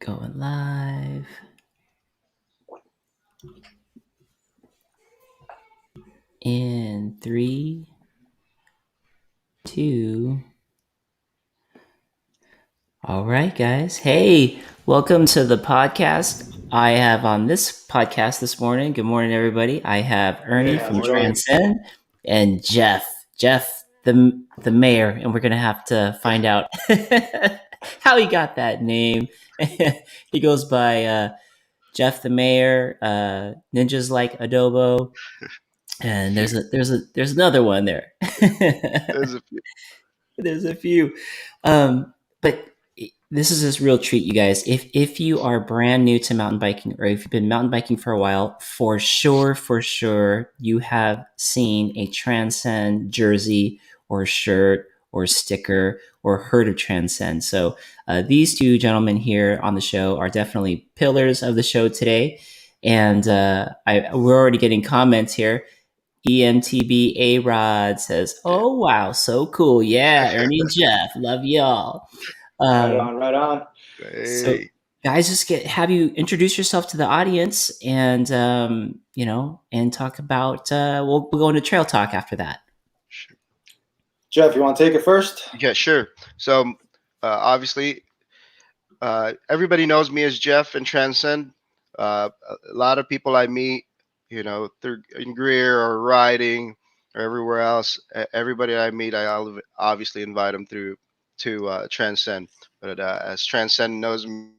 Going live. In 3, 2. All right, guys. Hey, welcome to the podcast. I have on this podcast this morning. Good morning, everybody. I have Ernie from Transcend and Jeff, the mayor, and we're gonna have to find out how he got that name. He goes by Jeff the Mayor, Ninjas Like Adobo, and there's another one there. There's a few. There's a few, but this is this real treat, you guys. If you are brand new to mountain biking, or if you've been mountain biking for a while, for sure, you have seen a Transcend jersey or shirt or sticker or heard of Transcend. So these two gentlemen here on the show are definitely pillars of the show today, and we're already getting comments here. MTB A-Rod says, "Oh wow, so cool! Yeah, Ernie and Jeff, love y'all." Right on. Hey. So, guys, just have you introduce yourself to the audience, and and talk about. We'll go into trail talk after that. Sure. Jeff, you want to take it first? Yeah, sure. So, obviously, everybody knows me as Jeff and Transcend. A lot of people I meet, through in Greer or riding or everywhere else. Everybody I meet, I obviously invite them to Transcend. But as Transcend knows me,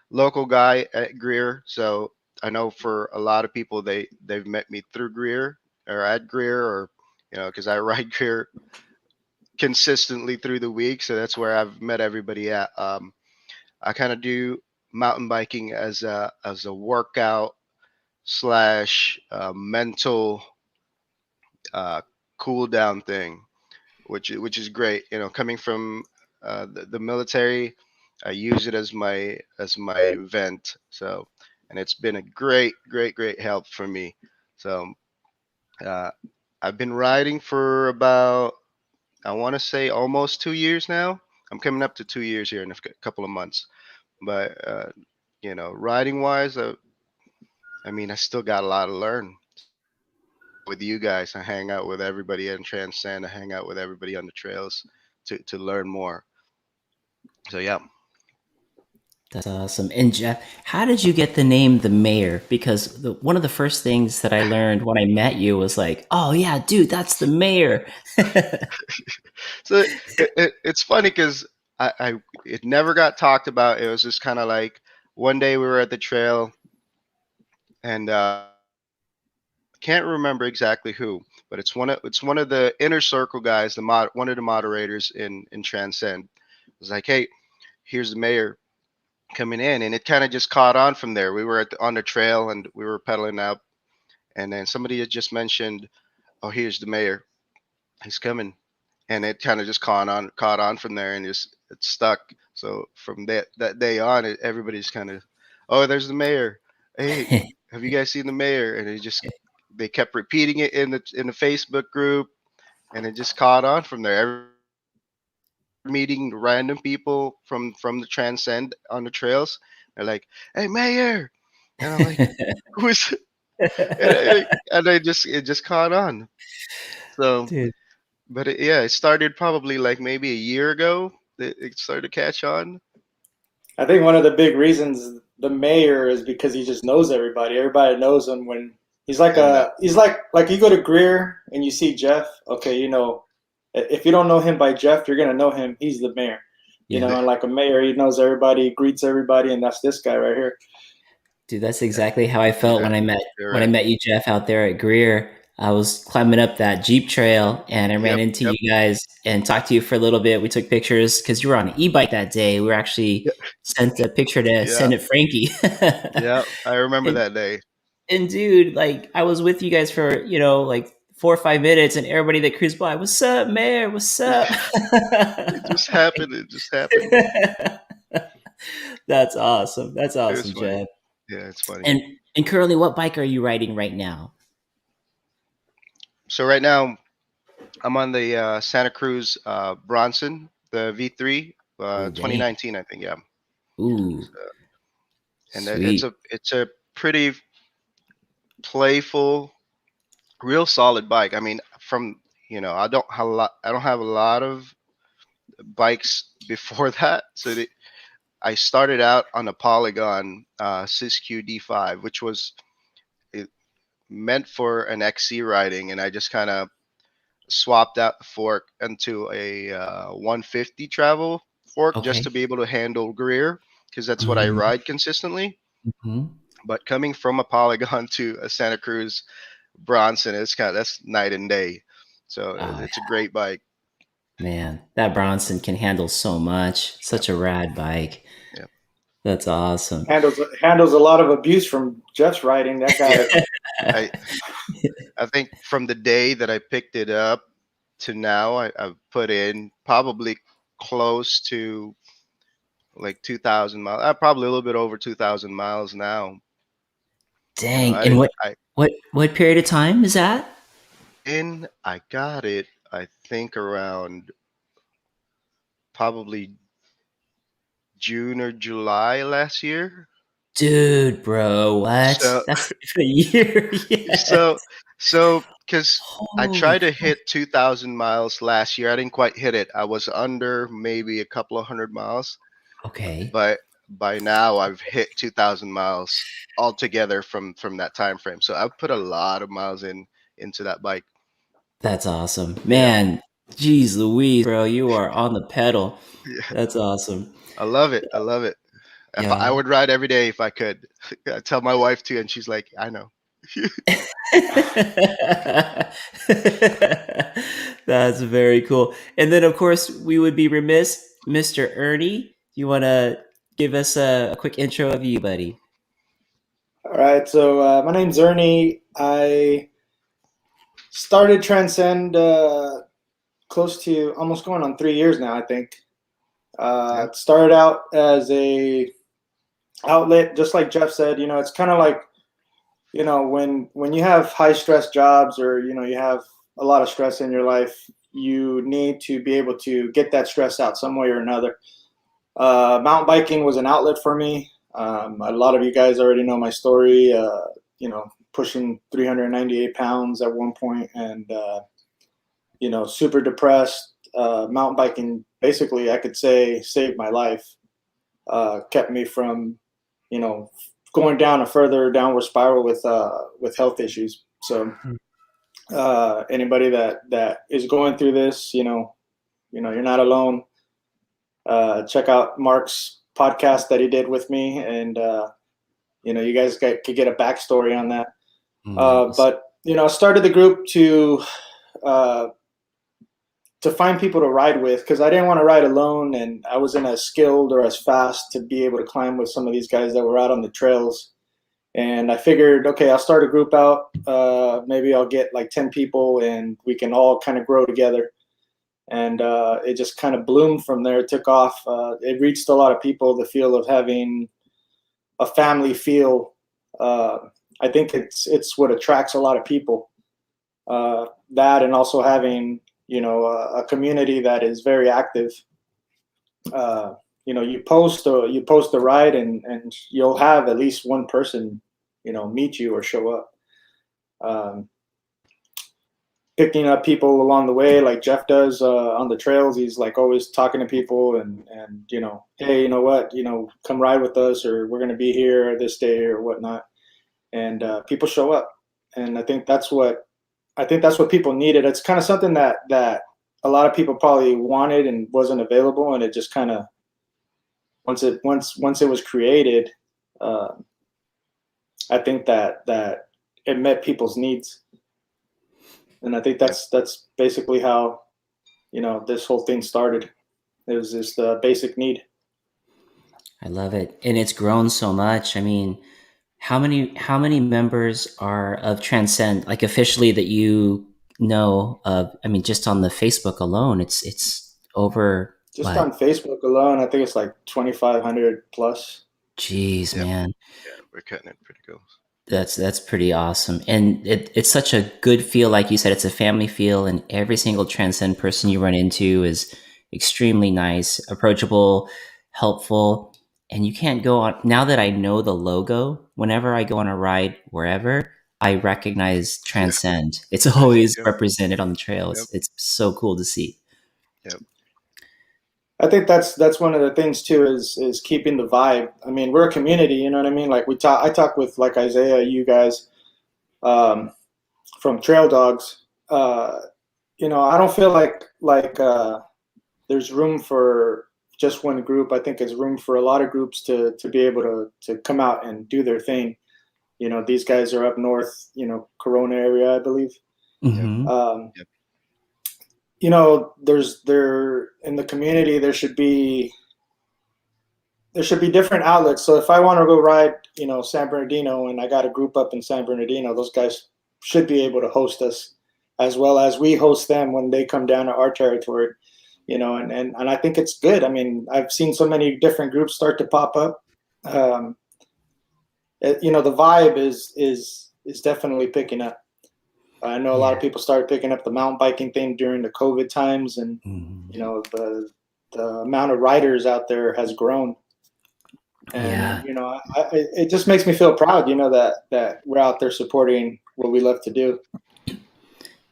local guy at Greer, so I know for a lot of people they've met me through Greer or at Greer, or because I ride Greer consistently through the week, so that's where I've met everybody at. I kind of do mountain biking as a workout slash mental cool down thing, which is great. Coming from the military, I use it as my vent. So, and it's been a great help for me. So, I've been riding for about, I want to say, almost 2 years now. I'm coming up to 2 years here in a couple of months. But riding wise, I still got a lot to learn with you guys. I hang out with everybody in Transcend. I hang out with everybody on the trails to learn more. So yeah. That's awesome. And Jeff, how did you get the name the Mayor? Because one of the first things that I learned when I met you was like, "Oh yeah, dude, that's the Mayor." So it's funny because it never got talked about. It was just kind of like one day we were at the trail, and can't remember exactly who, but it's one of the inner circle guys, one of the moderators in Transcend. It was like, "Hey, here's the Mayor coming in," and it kind of just caught on from there. We were on the trail and we were pedaling up, and then somebody had just mentioned, "Oh, here's the Mayor, he's coming," and it kind of just caught on from there, and it stuck. So from that day on, everybody's kind of, "Oh, there's the Mayor. Hey, have you guys seen the Mayor?" And they kept repeating it in the Facebook group, and it just caught on from there. Meeting random people from the Transcend on the trails, they're like, "Hey, Mayor," and I'm like, "Who's?" And it just caught on. So, Dude. but it started probably like maybe a year ago. It started to catch on. I think one of the big reasons the Mayor is because he just knows everybody. Everybody knows him when he's like he's like you go to Greer and you see Jeff. Okay, if you don't know him by Jeff, you're gonna know him. He's the Mayor. And like a Mayor, he knows everybody, he greets everybody, and that's this guy right here. Dude, that's exactly how I felt when I met you, Jeff, out there at Greer. I was climbing up that Jeep trail and I ran into you guys and talked to you for a little bit. We took pictures because you were on an e-bike that day. We were actually sent a picture to send it Frankie. Yeah, I remember that day. And dude, like I was with you guys for, like 4 or 5 minutes, and everybody that cruised by, "What's up, Mayor? What's up?" It just happened. That's awesome. That's awesome, Jeff. Yeah, it's funny. And currently, what bike are you riding right now? So right now, I'm on the Santa Cruz Bronson, the V3 Ooh, dang. 2019, I think. Yeah, Ooh, and it's sweet. a pretty playful, real solid bike. I mean, from I don't have a lot of bikes before that, so I started out on a Polygon Siskiyou D5, which was it, meant for an XC riding, and I just kind of swapped out the fork into a 150 travel fork just Okay. to be able to handle Greer because that's what I Mm-hmm. ride consistently. Mm-hmm. But coming from a Polygon to a Santa Cruz Bronson, that's night and day. So Oh, it's a great bike. man, that Bronson can handle so much. Yeah, Such a rad bike. yeah, That's awesome. Handles a lot of abuse from Jeff's riding. That yeah. guy. I I think from the day that I picked it up to now, I've put in probably close to like 2,000 miles. Probably a little bit over 2,000 miles now. Dang. I And didn't. what period of time is that? I got it. I think around probably June or July last year. Dude, bro, what? So That's a year. Yes. so because I Holy tried to crap. hit 2,000 miles last year. I didn't quite hit it. I was under maybe a couple of hundred miles, Okay. but by now I've hit 2,000 miles altogether from that time frame. So I've put a lot of miles into that bike. That's awesome. Yeah, Man, geez Louise, bro, you are on the pedal. yeah. That's awesome. I love it. I love it. If I Yeah. would ride every day if I could. I tell my wife too, and she's like, "I know." That's very cool. And then, of course, we would be remiss, Mr. Ernie. You want to give us a quick intro of you, buddy? All right. So my name's Ernie. I started Transcend close to almost going on 3 years now. I think. Yeah, It started out as a outlet, just like Jeff said. It's kind of like when you have high stress jobs, or you have a lot of stress in your life, you need to be able to get that stress out some way or another. Mountain biking was an outlet for me. A lot of you guys already know my story. Pushing 398 pounds at one point, and super depressed. Mountain biking, basically, I could say, saved my life. Kept me from, you know, going down a further downward spiral with health issues. So anybody that is going through this, you're not alone. Check out Mark's podcast that he did with me, and you guys could get a backstory on that. Nice. But I started the group uh, to find people to ride with, because I didn't want to ride alone, and I wasn't as skilled or as fast to be able to climb with some of these guys that were out on the trails. And I figured, okay, I'll start a group out. Maybe I'll get like 10 people, and we can all kind of grow together. And it just kind of bloomed from there. It took off. It reached a lot of people. The feel of having a family feel. I think it's what attracts a lot of people. That, and also having a community that is very active. You post a ride, and you'll have at least one person meet you or show up. Um, Picking up people along the way, like Jeff does on the trails. He's like always talking to people, and hey, you know what, come ride with us, or we're going to be here this day or whatnot. And people show up, and I think that's what people needed. It's kind of something that a lot of people probably wanted and wasn't available, and it just kind of, once it was created, uh, I think that it met people's needs. And I think yeah. that's basically how this whole thing started. It was just a basic need. I love it. And it's grown so much. I mean, how many members are of Transcend, like officially that you know of? I mean, just on the Facebook alone, it's over Just what? on Facebook alone, I think it's like 2,500 plus. Jeez, Yeah, man. yeah, we're cutting it pretty close. That's pretty awesome. And it's such a good feel, like you said, it's a family feel, and every single Transcend person you run into extremely nice, approachable, helpful. And you can't go on, now that I know the logo, whenever I go on a ride wherever, I recognize Transcend. It's always Yep. represented on the Yep. trails. It's so cool to see. Yep. I think that's one of the things too is keeping the vibe. I mean, we're a community, you know what I mean? Like I talk with like Isaiah, you guys, um, from Trail Dogs. You know, I don't feel like there's room for just one group. I think there's room for a lot of groups to be able to come out and do their thing. You know, these guys are up north, you know, Corona area, I believe. Mm-hmm. Yep. You know, there in the community there should be different outlets. So if I want to go ride, you know, San Bernardino, and I got a group up in San Bernardino, those guys should be able to host us as well as we host them when they come down to our territory, you know, and I think it's good. I mean, I've seen so many different groups start to pop up. Um, you know, the vibe is definitely picking up. I know a lot of Yeah. people started picking up the mountain biking thing during the COVID times, and Mm-hmm. you know the amount of riders out there has grown. And Yeah. you know, it just makes me feel proud, you know, that we're out there supporting what we love to do.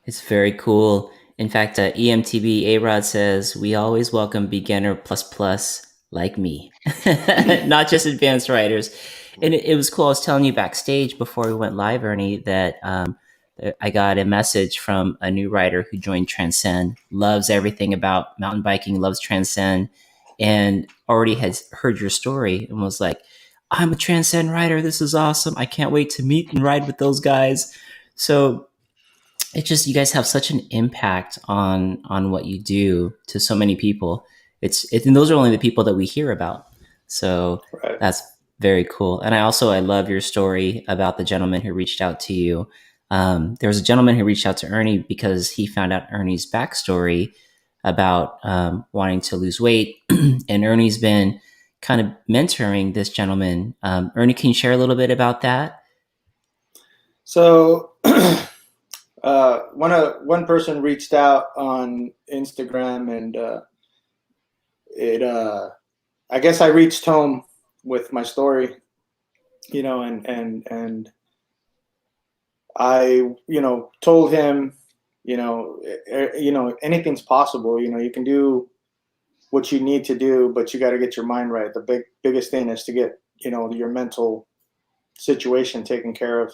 It's very cool. In fact, EMTB A-Rod says, we always welcome beginner plus plus like me, not just advanced riders. And it was cool. I was telling you backstage before we went live, Ernie, that I got a message from a new rider who joined Transcend, loves everything about mountain biking, loves Transcend, and already has heard your story and was like, I'm a Transcend rider. This is awesome. I can't wait to meet and ride with those guys. So it's just, you guys have such an impact on what you do to so many people. And those are only the people that we hear about. So Right. that's very cool. And I love your story about the gentleman who reached out to you. There was a gentleman who reached out to Ernie because he found out Ernie's backstory about wanting to lose weight, and Ernie's been kind of mentoring this gentleman. Ernie, can you share a little bit about that? So one person reached out on Instagram, and it I guess I reached home with my story, you know, and I, you know, told him, you know, anything's possible. You know, you can do what you need to do, but you got to get your mind right. The biggest thing is to get, you know, your mental situation taken care of.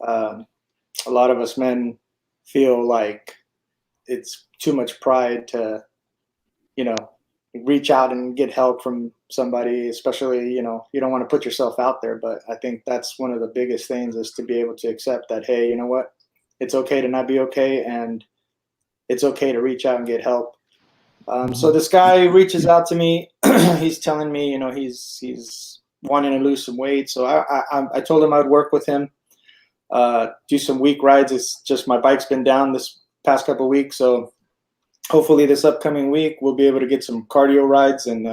Um, a lot of us men feel like it's too much pride to, you know, reach out and get help from somebody, especially, you know, you don't want to put yourself out there. But I think that's one of the biggest things is to be able to accept that, hey, you know what, it's okay to not be okay, and it's okay to reach out and get help. So this guy reaches out to me. He's telling me, you know, he's wanting to lose some weight. So I told him I'd work with him, do some week rides. It's just my bike's been down this past couple of weeks, so hopefully this upcoming week we'll be able to get some cardio rides and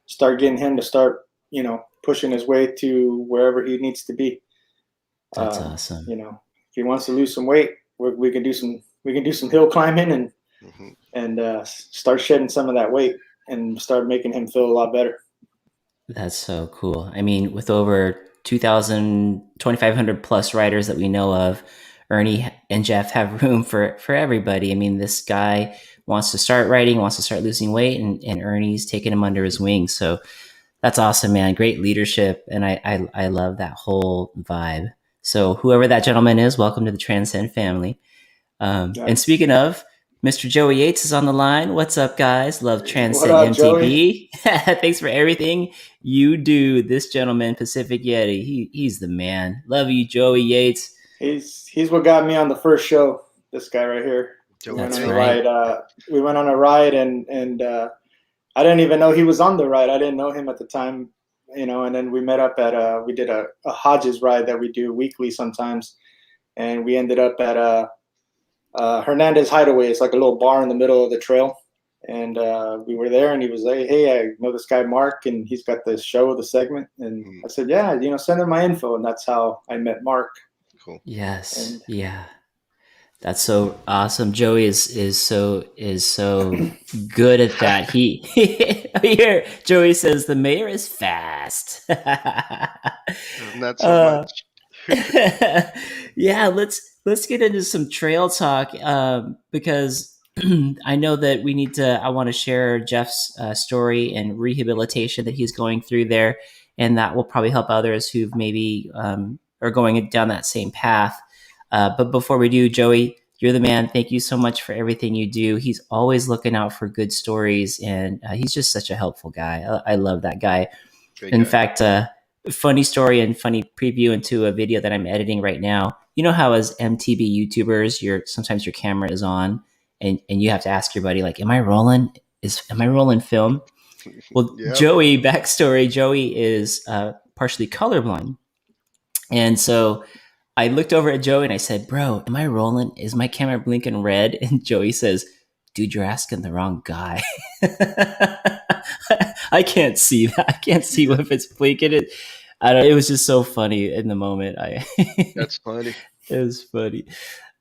start getting him to start, you know, pushing his way to wherever he needs to be. That's awesome. You know, if he wants to lose some weight, we can do some hill climbing and start shedding some of that weight and start making him feel a lot better. That's so cool. I mean, with over 2,000, 2,500 plus riders that we know of, Ernie and Jeff have room for everybody. I mean, this guy wants to start riding, wants to start losing weight, and Ernie's taking him under his wing. So that's awesome, man. Great leadership. And I love that whole vibe. So whoever that gentleman is, welcome to the Transcend family. And speaking of, Mr. Joey Yates is on the line. What's up, guys? Love Transcend What up, MTB. Thanks for everything you do. This gentleman, Pacific Yeti, he's the man. Love you, Joey Yates. He's what got me on the first show. This guy right here. That's we went on right. a ride. We went on a ride, and I didn't even know he was on the ride. I didn't know him at the time, you know. And then we met up at we did a Hodges ride that we do weekly sometimes, and we ended up at Hernandez Hideaway. It's like a little bar in the middle of the trail. And we were there, and he was like, hey, I know this guy Mark, and he's got this show, the segment. And I said, yeah, you know, send him my info. And that's how I met Mark. Cool. Yes. And yeah. That's so awesome. Joey is so good at that. He here Joey says the mayor is fast. Not so uh, much. yeah, let's get into some trail talk because I know that we need to. I want to share Jeff's story and rehabilitation that he's going through there, and that will probably help others who've maybe are going down that same path. But before we do, Joey, you're the man. Thank you so much for everything you do. He's always looking out for good stories, and he's just such a helpful guy. I love that guy. Great In guy. fact, funny story and funny preview into a video that I'm editing right now. You know how as MTB YouTubers, sometimes your camera is on, and you have to ask your buddy like, "Am I rolling? Am I rolling film?" Well, Yep. Joey backstory. Joey is partially colorblind, and so I looked over at Joey and I said, "Bro, am I rolling? Is my camera blinking red?" And Joey says, "Dude, you're asking the wrong guy." I can't see that. I can't see if it's blinking. I don't. It was just so funny in the moment. That's funny. It was funny.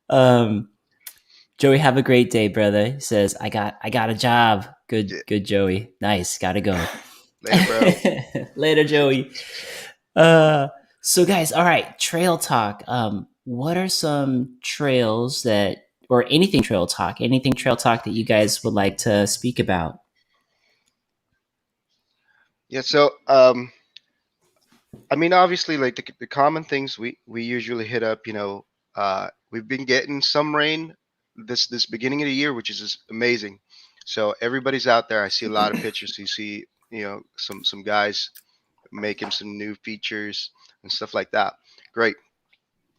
Um, Joey, have a great day, brother. He says, "I got a job." Good, Yeah. good, Joey. Nice. Gotta go. Later, bro. Later, Joey. Uh, so guys, all right, trail talk. What are some trails that, or anything trail talk that you guys would like to speak about? Yeah. So, I mean, obviously, like the common things we usually hit up. We've been getting some rain this beginning of the year, which is just amazing. So everybody's out there. I see a lot of pictures. You see, some guys making some new features and stuff like that. Great.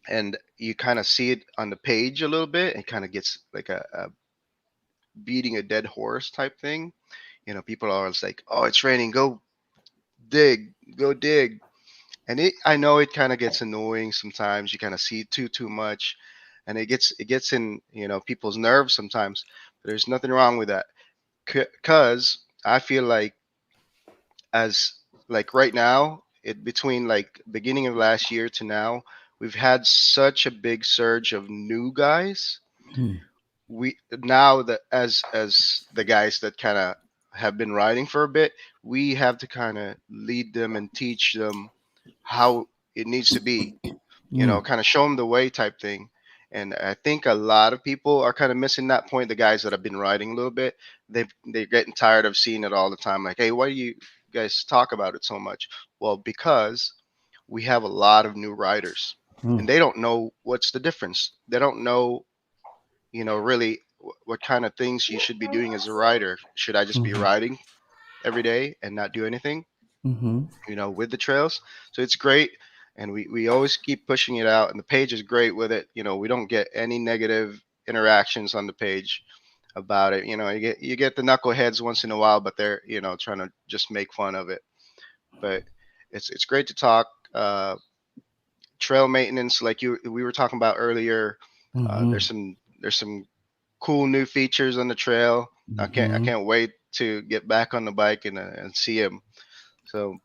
And you kind of see it on the page a little bit. It kind of gets like a beating a dead horse type thing. People are always like, "Oh, it's raining. Go dig." And I know it kind of gets annoying sometimes. You kind of see too much, and it gets in people's nerves sometimes. But there's nothing wrong with that, cause I feel like as like right now, it between like beginning of last year to now, we've had such a big surge of new guys. Hmm. We now that as the guys that kind of have been riding for a bit, we have to kind of lead them and teach them how it needs to be, Hmm. kind of show them the way type thing. And I think a lot of people are kind of missing that point. The guys that have been riding a little bit, they're getting tired of seeing it all the time. Like, hey, why do you guys talk about it so much? Well, because we have a lot of new riders, Hmm. and they don't know what's the difference. They don't know, really what kind of things you should be doing as a rider. Should I just be Hmm. riding every day and not do anything? Hmm. With the trails. So it's great. And we always keep pushing it out. And the page is great with it. We don't get any negative interactions on the page about it. You get the knuckleheads once in a while, but they're, trying to just make fun of it. But it's great to talk. Trail maintenance, like we were talking about earlier. Hmm. There's some cool new features on the trail. I can't I Hmm. can't wait to get back on the bike and see them. So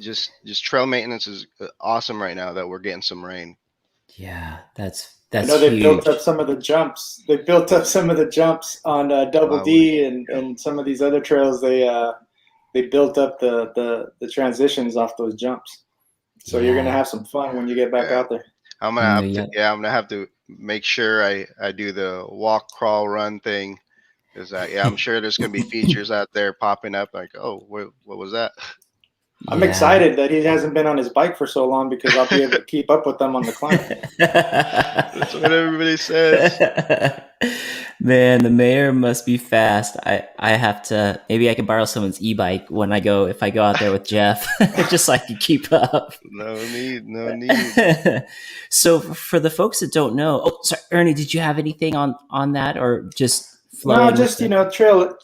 just trail maintenance is awesome right now that we're getting some rain. Yeah, I that's know they built up huge. some of the jumps. They built up some of the jumps on Double Wow, we D and, yeah, and some of these other trails. They built up the transitions off those jumps. So you're gonna Yeah. have some fun when you get back yeah. out there. I'm gonna have to Yeah. yeah I'm gonna have to make sure I do the walk, crawl, run thing. Because I'm sure there's gonna be features out there popping up like, oh, what was that? I'm Yeah. excited that he hasn't been on his bike for so long because I'll be able to keep up with them on the climb. That's what everybody says. Man, the mayor must be fast. I have to, maybe I can borrow someone's e-bike when if I go out there with Jeff, just so I can keep up. No need, no need. So for the folks that don't know, oh, sorry, Ernie, did you have anything on that, or just No, flowing with just the? trail.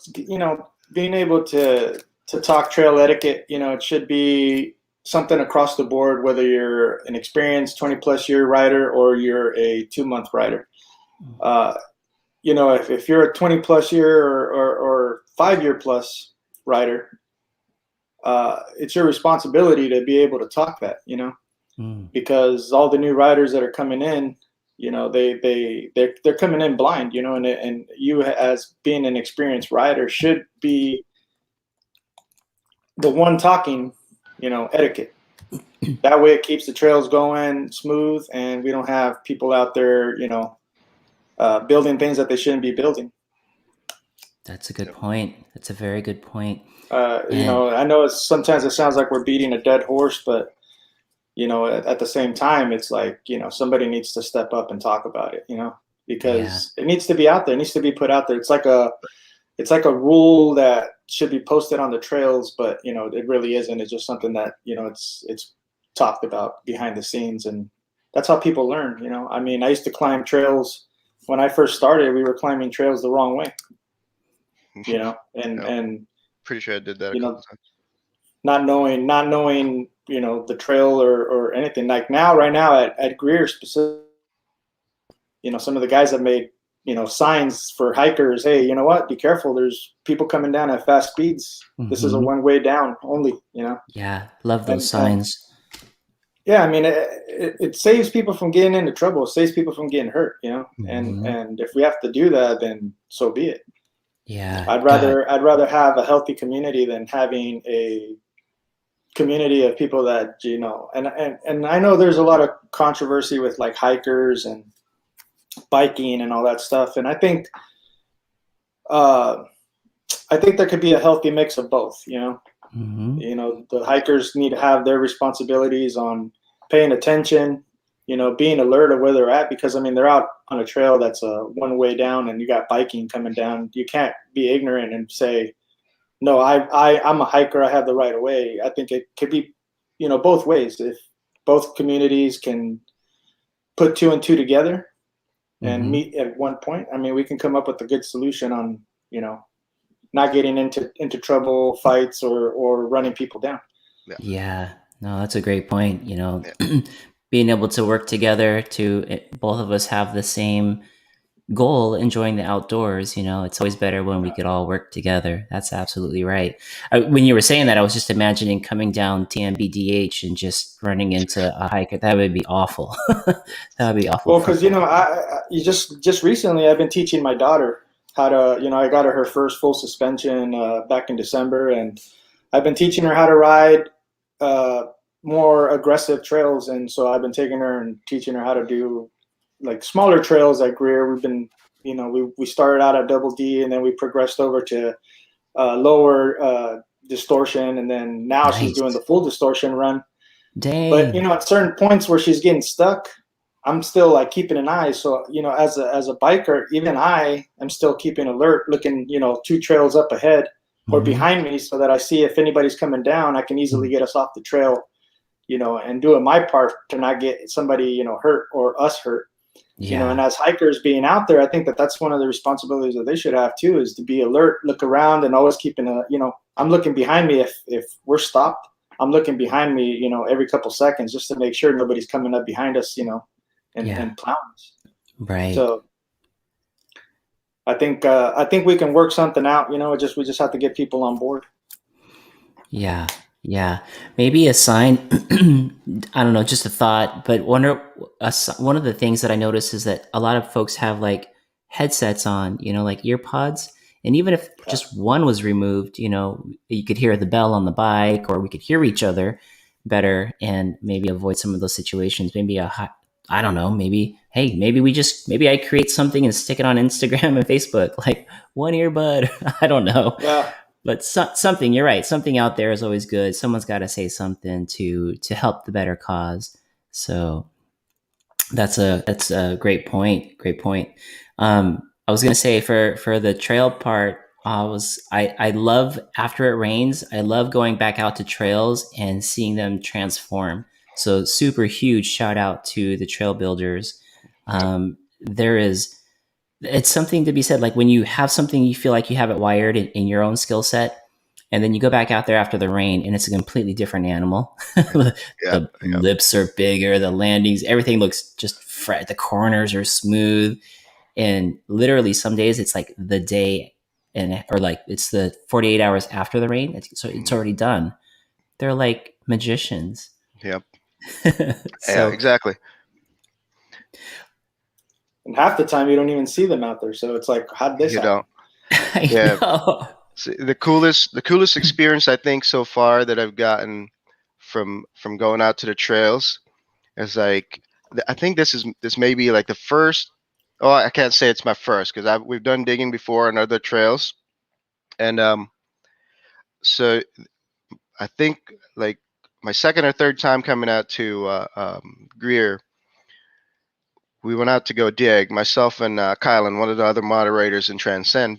Being able to talk trail etiquette. It should be something across the board, whether you're an experienced 20+ year rider or you're a 2 month rider. Uh, if you're a 20+ year or 5 year plus rider, it's your responsibility to be able to talk that. Mm, Because all the new riders that are coming in, they're coming in blind, and you as being an experienced rider should be the one talking, etiquette. That way it keeps the trails going smooth, and we don't have people out there, building things that they shouldn't be building. That's a good point. That's a very good point. I know sometimes it sounds like we're beating a dead horse, but at the same time, it's like, somebody needs to step up and talk about it, because it needs to be out there. It needs to be put out there. It's like a rule that should be posted on the trails, but it really isn't. It's just something that, it's talked about behind the scenes, and that's how people learn. I mean, I used to climb trails when I first started. We were climbing trails the wrong way, and pretty sure I did that a couple times. Not knowing, the trail or anything. Like right now at Greer specifically, some of the guys have made, signs for hikers. Hey, you know what? Be careful. There's people coming down at fast speeds. Mm-hmm. This is a one way down only, Yeah. Love those signs. Yeah. I mean, it saves people from getting into trouble. It saves people from getting hurt, Mm-hmm. and if we have to do that, then so be it. Yeah. I'd rather have a healthy community than having a community of people that, and I know there's a lot of controversy with like hikers and biking and all that stuff. And I think there could be a healthy mix of both, Mm-hmm. The hikers need to have their responsibilities on paying attention, being alert of where they're at, because I mean, they're out on a trail that's a one way down and you got biking coming down. You can't be ignorant and say, no, I'm a hiker. I have the right of way. I think it could be, both ways. If both communities can put two and two together and Mm-hmm. meet at one point, I mean, we can come up with a good solution on, not getting into trouble, fights, or running people down. Yeah. No, that's a great point. Being able to work together to both of us have the same goal, enjoying the outdoors. It's always better when we could all work together. That's absolutely right. When you were saying that, I was just imagining coming down TMBDH and just running into a hiker. That would be awful. That would be awful. Well, because I just recently I've been teaching my daughter how to, I got her first full suspension back in December, and I've been teaching her how to ride more aggressive trails, and so I've been taking her and teaching her how to do like smaller trails at Greer. We've been, we started out at Double D, and then we progressed over to lower distortion, and then now she's doing the full distortion run. Dang. But at certain points where she's getting stuck, I'm still like keeping an eye. So as a biker, even I am still keeping alert, looking two trails up ahead or behind me, so that I see if anybody's coming down, I can easily get us off the trail, and doing my part to not get somebody hurt or us hurt. Yeah. And as hikers being out there, I think that's one of the responsibilities that they should have too, is to be alert, look around, and always keeping I'm looking behind me. If we're stopped, I'm looking behind me, every couple seconds, just to make sure nobody's coming up behind us, and plowing us. Right. So I think we can work something out, we just have to get people on board. Yeah. Yeah, maybe a sign. I don't know, just a thought. But one of the things that I noticed is that a lot of folks have like headsets on, like ear pods. And even if just one was removed, you could hear the bell on the bike, or we could hear each other better and maybe avoid some of those situations. Maybe I don't know. Maybe I create something and stick it on Instagram and Facebook, like one earbud. I don't know. Yeah. But something, you're right. Something out there is always good. Someone's got to say something to help the better cause. So that's a great point. Great point. I was gonna say for the trail part, I love, after it rains, I love going back out to trails and seeing them transform. So super huge shout out to the trail builders. It's something to be said, like when you have something, you feel like you have it wired in your own skill set, and then you go back out there after the rain and it's a completely different animal. The lips are bigger, the landings, everything looks just fresh. The corners are smooth, and literally some days it's like the day or like it's the 48 hours after the rain. It's already done. They're like magicians. Yep. So, yeah, exactly. and half the time you don't even see them out there. So it's like, how did this You happen? don't. I Yeah. know. So the coolest experience I think so far that I've gotten from going out to the trails is like I think this may be like the first. Oh, I can't say it's my first because we've done digging before on other trails, and so I think like my second or third time coming out to Greer, we went out to go dig. Myself and Kyle and one of the other moderators in Transcend,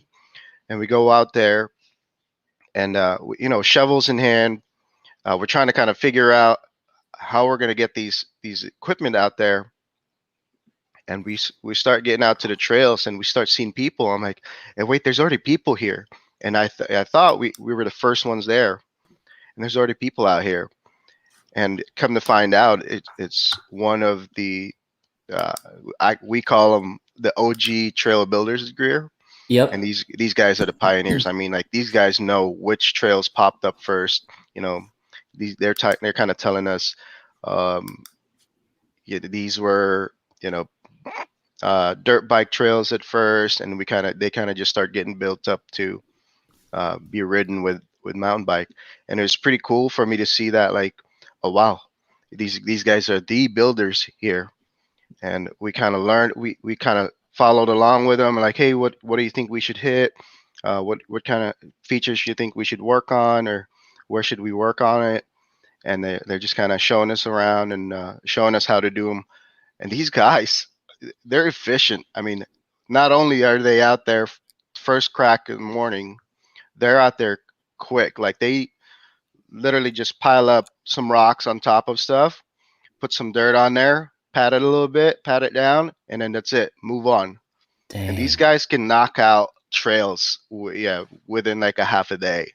and we go out there and shovels in hand. We're trying to kind of figure out how we're going to get these equipment out there, and we start getting out to the trails and we start seeing people. I'm like, hey, wait, there's already people here, and I thought we were the first ones there, and there's already people out here, and come to find out it's one of the uh, we call them the OG trail builders, Greer. And Yep. these guys are the pioneers. I mean, like these guys know which trails popped up first. You know, they're kind of telling us, um, yeah, these were dirt bike trails at first, and they kind of just start getting built up to be ridden with mountain bike. And it was pretty cool for me to see that, like, oh wow, these guys are the builders here. And we kind of learned, we kind of followed along with them, like, hey, what do you think we should hit? What kind of features you think we should work on, or where should we work on it? And they're just kind of showing us around and showing us how to do them. And these guys, they're efficient. I mean, not only are they out there first crack in the morning, they're out there quick. Like they literally just pile up some rocks on top of stuff, put some dirt on there, pat it a little bit, pat it down, and then that's it. Move on. And these Dang. guys can knock out trails, within like a half a day.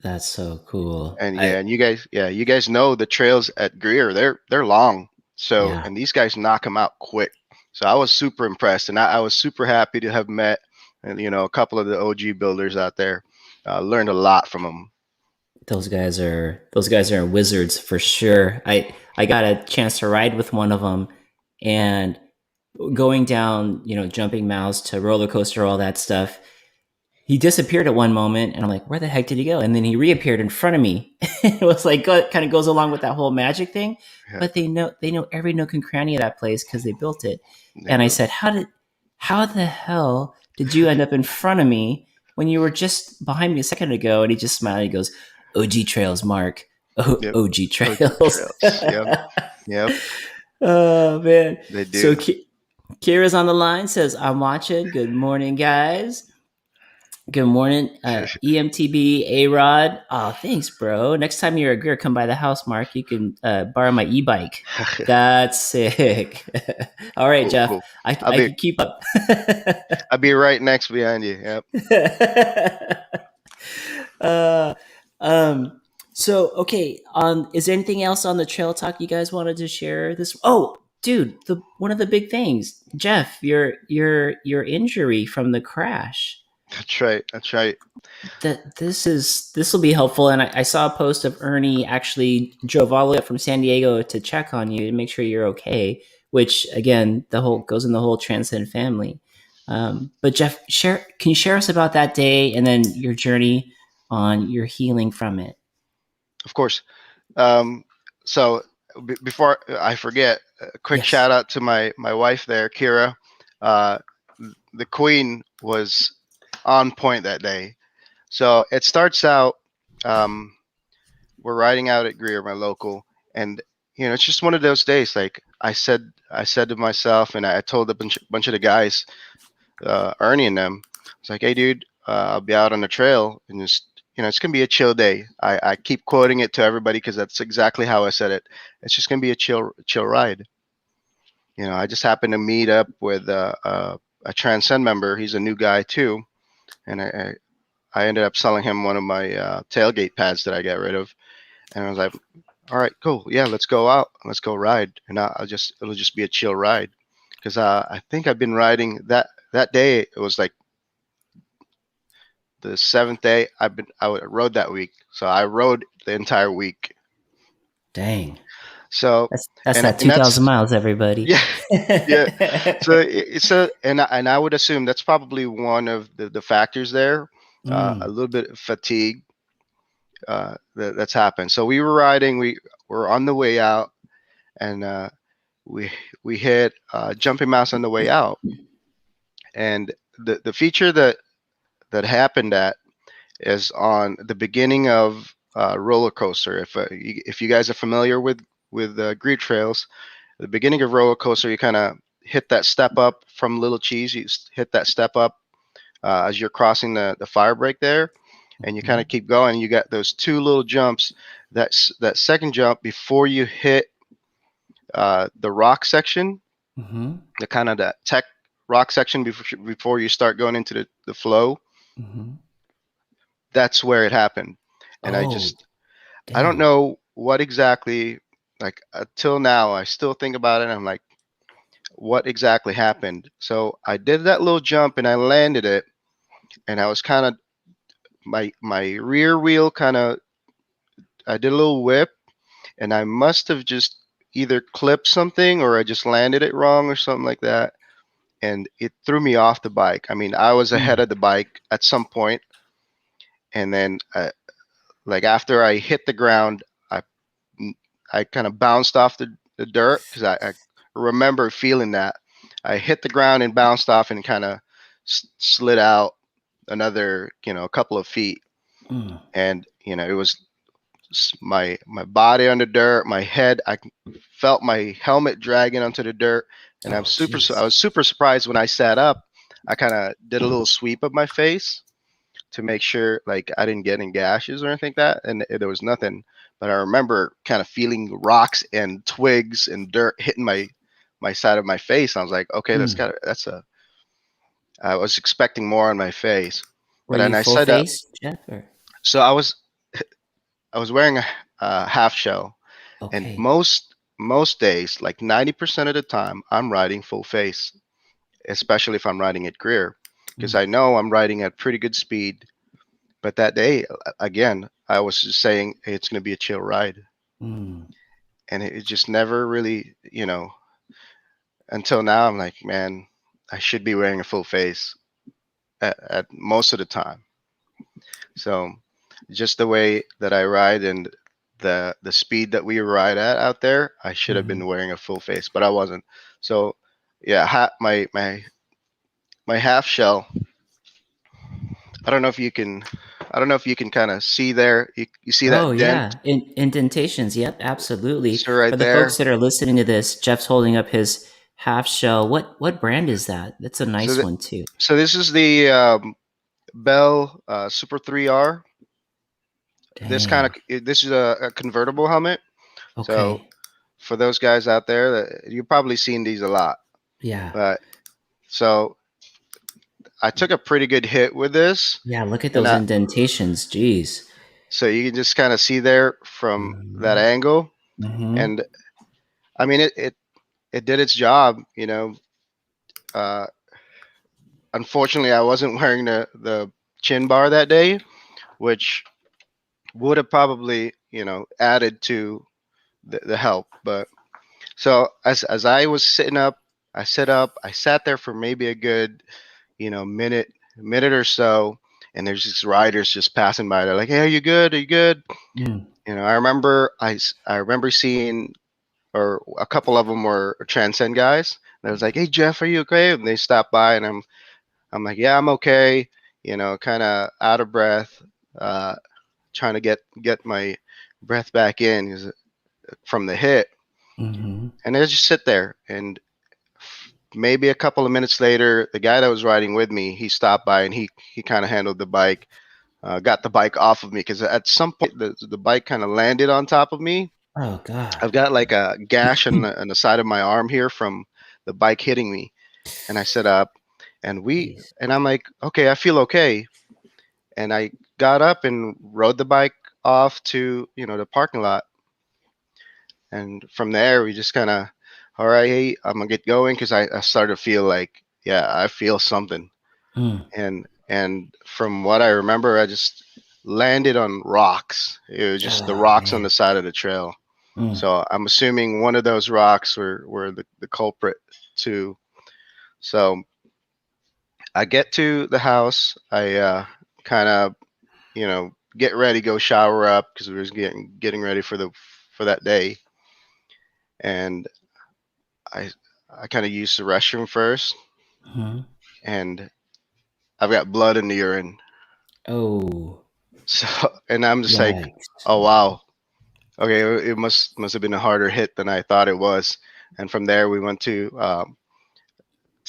That's so cool. And and you guys know the trails at Greer, they're long. So, Yeah, and these guys knock them out quick. So I was super impressed, and I was super happy to have met, and a couple of the OG builders out there. Learned a lot from them. those guys are wizards for sure. I got a chance to ride with one of them, and going down, jumping mouse to roller coaster, all that stuff. He disappeared at one moment, and I'm like, where the heck did he go? And then he reappeared in front of me. It was like, kind of goes along with that whole magic thing. Yeah, But they know every nook and cranny of that place because they built it. they And I do. said, how the hell did you end up in front of me when you were just behind me a second ago? And he just smiled. He goes, OG Trails, Mark. Yep. OG OG Trails. trails. Yep. Yep. Oh man. They So do. Kira's on the line, says, I'm watching. Good morning, guys. Good morning, EMTB, A-Rod. Oh, thanks, bro. Next time you're a Greer, come by the house, Mark. You can borrow my e-bike. That's sick. All right, Cool. Jeff. Cool. I'll I be can keep up. I'll be right next behind you. Yep. uh, um, so okay. Is there anything else on the trail talk you guys wanted to share? This. Oh, dude, the one of the big things, Jeff, your injury from the crash. That's right. That's right. This will be helpful. And I saw a post of Ernie actually drove all the way up from San Diego to check on you to make sure you're okay. Which again, the whole goes in the whole Transcend family. But Jeff, can you share us about that day and then your journey on your healing from it? Of course. Um, so before I forget, a quick Yes. shout out to my wife there, Kira. Uh, the Queen was on point that day. So it starts out. Um, we're riding out at Greer, my local, and it's just one of those days. Like I said to myself, and I told a bunch of the guys, Ernie and them. It's like, hey, dude, I'll be out on the trail, and just it's gonna be a chill day. I keep quoting it to everybody because that's exactly how I said it. It's just gonna be a chill ride. I just happened to meet up with a Transcend member. He's a new guy too, and I ended up selling him one of my tailgate pads that I got rid of, and I was like, all right, cool, yeah, let's go out, let's go ride, and it'll just be a chill ride because I think I've been riding that day. It was like the seventh day I rode that week, so I rode the entire week. Dang. So That's that and 2,000 that's miles, everybody. yeah. Yeah. So and I would assume that's probably one of the factors there. A Mm, little bit of fatigue that's happened. So we were riding. We were on the way out, and we we hit Jumping Mouse on the way out. And the feature that happened at is on the beginning of roller coaster. If you guys are familiar with Greed Trails, the beginning of roller coaster, you kind of hit that step up from Little Cheese. Hit that step up as you're crossing the fire break there, and you kind mhm, of keep going. You got those two little jumps. That second jump before you hit the rock section, mhm, the kind of that tech rock section before you start going into the flow. mhm. That's where it happened, and Oh, I don't dang. know what exactly. Like until now, I still think about it. And I'm like, what exactly happened? So I did that little jump and I landed it, and I was kind of my rear wheel kind of. I did a little whip, and I must have just either clipped something or I just landed it wrong or something like that, and it threw me off the bike. I mean, I was ahead Mm, of the bike at some point, and then like after I hit the ground, I I kind of bounced off the dirt because I remember feeling that. I hit the ground and bounced off and kind of slid out another, a couple of feet. mm. And, it was my body on the dirt, my head. I felt my helmet dragging onto the dirt. And Oh, I jeez. was super surprised when I sat up. I kind of did a little sweep of my face to make sure like I didn't get any gashes or anything like that, and there was nothing. But I remember kind of feeling rocks and twigs and dirt hitting my side of my face. I was like, okay, Mm. that's a. I was expecting more on my face, Were but you then I full said up. face, Jeff? Or So I was wearing a half shell, and okay. most days, like 90% of the time, I'm riding full face, especially if I'm riding at Greer, because Mm, I know I'm riding at pretty good speed. But that day, again, I was just saying, hey, it's going to be a chill ride. mm. And it just never really, until now, I'm like, man, I should be wearing a full face at most of the time. So just the way that I ride and the speed that we ride at out there, I should have been Mhm. wearing a full face, but I wasn't. So yeah, my half shell. I don't know if you can, I don't know if you can kind of see there. You see Oh, that dent? yeah. Indentations. Yep, absolutely. So For right the folks there. that are listening to this, Jeff's holding up his half shell. What brand is that? That's a So nice that, one too. so this is the Bell Super 3R. Dang. This is a convertible helmet. So Okay. for those guys out there, that you've probably seen these a lot. Yeah. But so I took a pretty good hit with this, Yeah, look at and those indentations. Jeez. so you can just kind of see there from that Mhm. angle. Mhm. And I mean, it did its job. Uh, Unfortunately, I wasn't wearing the chin bar that day, which would have probably added to the help. But so as I was sitting up, I sit up. I sat there for maybe a good minute or so, and there's these riders just passing by. They're like, "Hey, are you good? Are you good?" Mm. I remember seeing, or a couple of them were Transcend guys. And I was like, "Hey, Jeff, are you okay?" And they stopped by, and I'm like, "Yeah, I'm okay." Kind of out of breath, uh, trying to get my breath back in from the hit. Mhm. And I just sit there, and maybe a couple of minutes later, the guy that was riding with me, he stopped by and he kind of handled the bike, got the bike off of me because at some point the bike kind of landed on top of me. Oh God. I've got like a gash on the side of my arm here from the bike hitting me, and I sit up, Jeez. and I'm like, okay, I feel okay, and I got up and rode the bike off to the parking lot, and from there we just kind of, all right, hey, I'm gonna get going because I started to feel like, yeah, I feel something. Mm. And from what I remember, I just landed on rocks. It was just the Oh rocks on man. the side of the trail. Mm. So I'm assuming one of those rocks were the culprit too. So I get to the house. I kind of, get ready, go shower up because we was getting ready for that day, and I I kind of used the restroom first, Mhm. and I've got blood in the urine. Oh, So, and I'm just like, yikes. oh wow, okay, it must have been a harder hit than I thought it was. And from there, we went to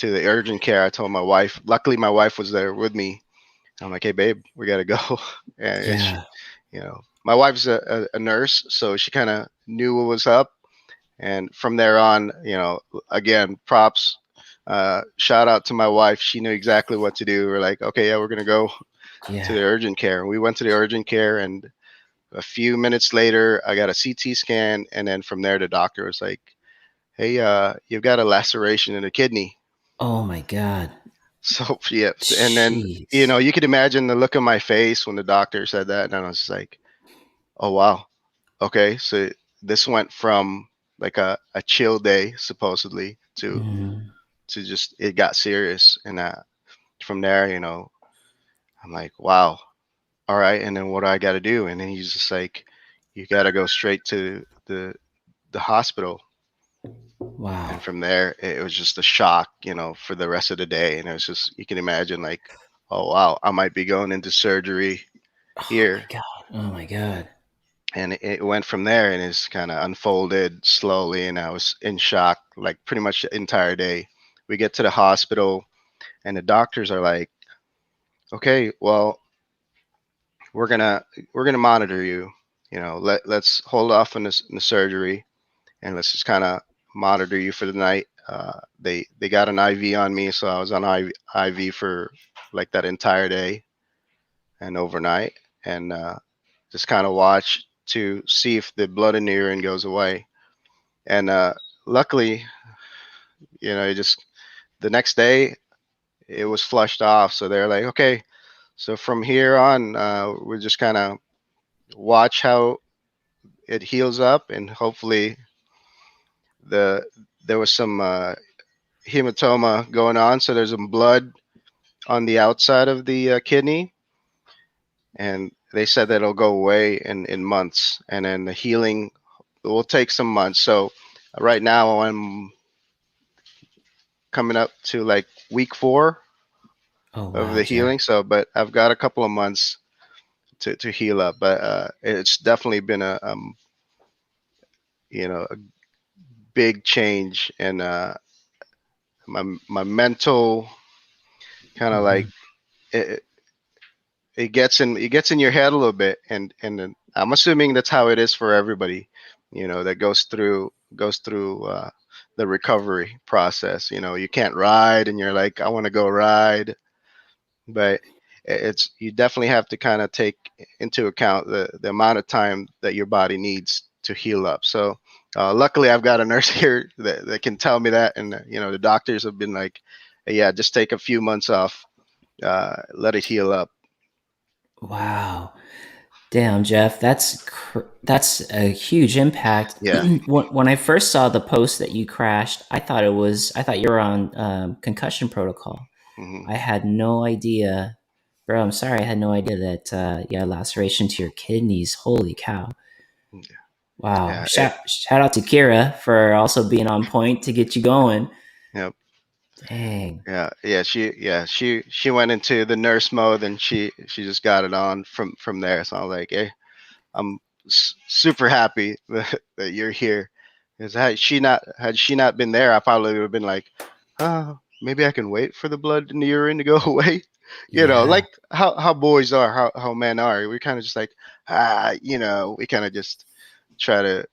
the urgent care. I told my wife. Luckily, my wife was there with me. I'm like, hey babe, we gotta go. And she, Yeah. my wife's a nurse, so she kind of knew what was up. And from there on, again, props. Shout out to my wife. She knew exactly what to do. We're like, okay, yeah, we're gonna go to the Yeah. urgent care. We went to the urgent care, and a few minutes later, I got a CT scan, and then from there, the doctor was like, "Hey, you've got a laceration in the kidney." Oh my God. So yeah, and then Jeez. you could imagine the look on my face when the doctor said that, and I was just like, "Oh wow, okay." So this went from like a chill day supposedly Mhm. to just it got serious, and from there, I'm like, "Wow, all right." And then what do I got to do? And then he's just like, "You got to go straight to the hospital." And Wow. from there, it was just a shock, for the rest of the day. And it was just, you can imagine, like, oh, wow, I might be going into surgery Oh my here. God. Oh my God. And it went from there and it's kind of unfolded slowly. And I was in shock, like, pretty much the entire day. We get to the hospital, and the doctors are like, okay, well, we're gonna monitor you. Let's hold off on the surgery, and let's just kind of monitor you for the night. They got an IV on me, so I was on IV for like that entire day and overnight, and just kind of watch to see if the blood in the urine goes away. And luckily, it just the next day it was flushed off. So they're like, okay, so from here on, we're just kind of watch how it heals up, and hopefully the there was some hematoma going on, so there's some blood on the outside of the kidney, and they said that it'll go away in months, and then the healing will take some months. So right now I'm coming up to like week 4 Oh of wow, the Jeff. healing. So, but I've got a couple of months to heal up, but it's definitely been a big change in my mental kind of like Mhm. it, it gets in your head a little bit, and then I'm assuming that's how it is for everybody, that goes through the recovery process. You can't ride, and you're like, I want to go ride, but it's you definitely have to kind of take into account the amount of time that your body needs to heal up. So luckily, I've got a nurse here that can tell me that, and the doctors have been like, yeah, just take a few months off, let it heal up. Wow. Damn, Jeff, that's a huge impact. Yeah. When I first saw the post that you crashed, I thought you were on concussion protocol. Hmm. I had no idea, bro. I'm sorry, I had no idea that you had laceration to your kidneys. Holy cow! Wow. Yeah. Shout out to Kira for also being on point to get you going. Yeah. Dang. She went into the nurse mode, and she just got it on from there. So I was like, hey, I'm super happy that you're here. Because had she not been there, I probably would have been like, oh, maybe I can wait for the blood in the urine to go away. Yeah. Like how boys are, how men are. We kind of just like, we kind of just try to,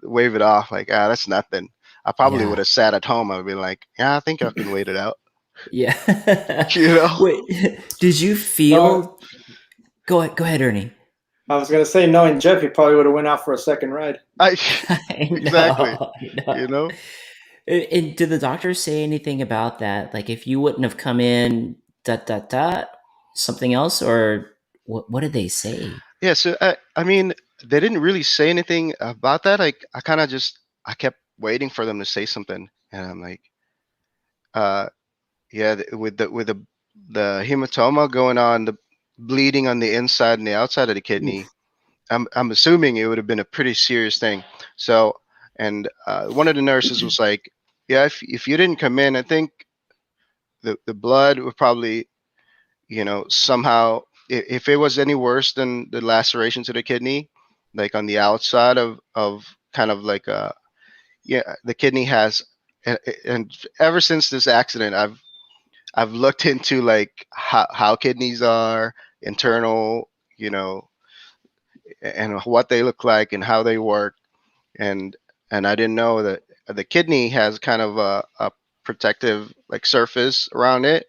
wave it off like, that's nothing. I probably would Yeah. have sat at home. I'd be like, yeah, I think I can wait it out. Yeah. You know? Wait, did you No, feel? Go ahead, Ernie. I was gonna say, knowing Jeff, he probably would have went out for a second ride. I I exactly. know. I You know. know? And did the doctor say anything about that? Like, if you wouldn't have come in, something else, or what did they say? Yeah, so I mean, they didn't really say anything about that. Like, I kept waiting for them to say something, and I'm like, uh, yeah, with the hematoma going on, the bleeding on the inside and the outside of the kidney. Oof. I'm assuming it would have been a pretty serious thing. So, and one of the nurses was like, yeah, if you didn't come in, I think the blood would probably, somehow, if it was any worse than the laceration to the kidney, like on the outside of kind of like yeah, the kidney has, and ever since this accident, I've looked into like how kidneys are internal, and what they look like and how they work, and I didn't know that the kidney has kind of a protective like surface around it,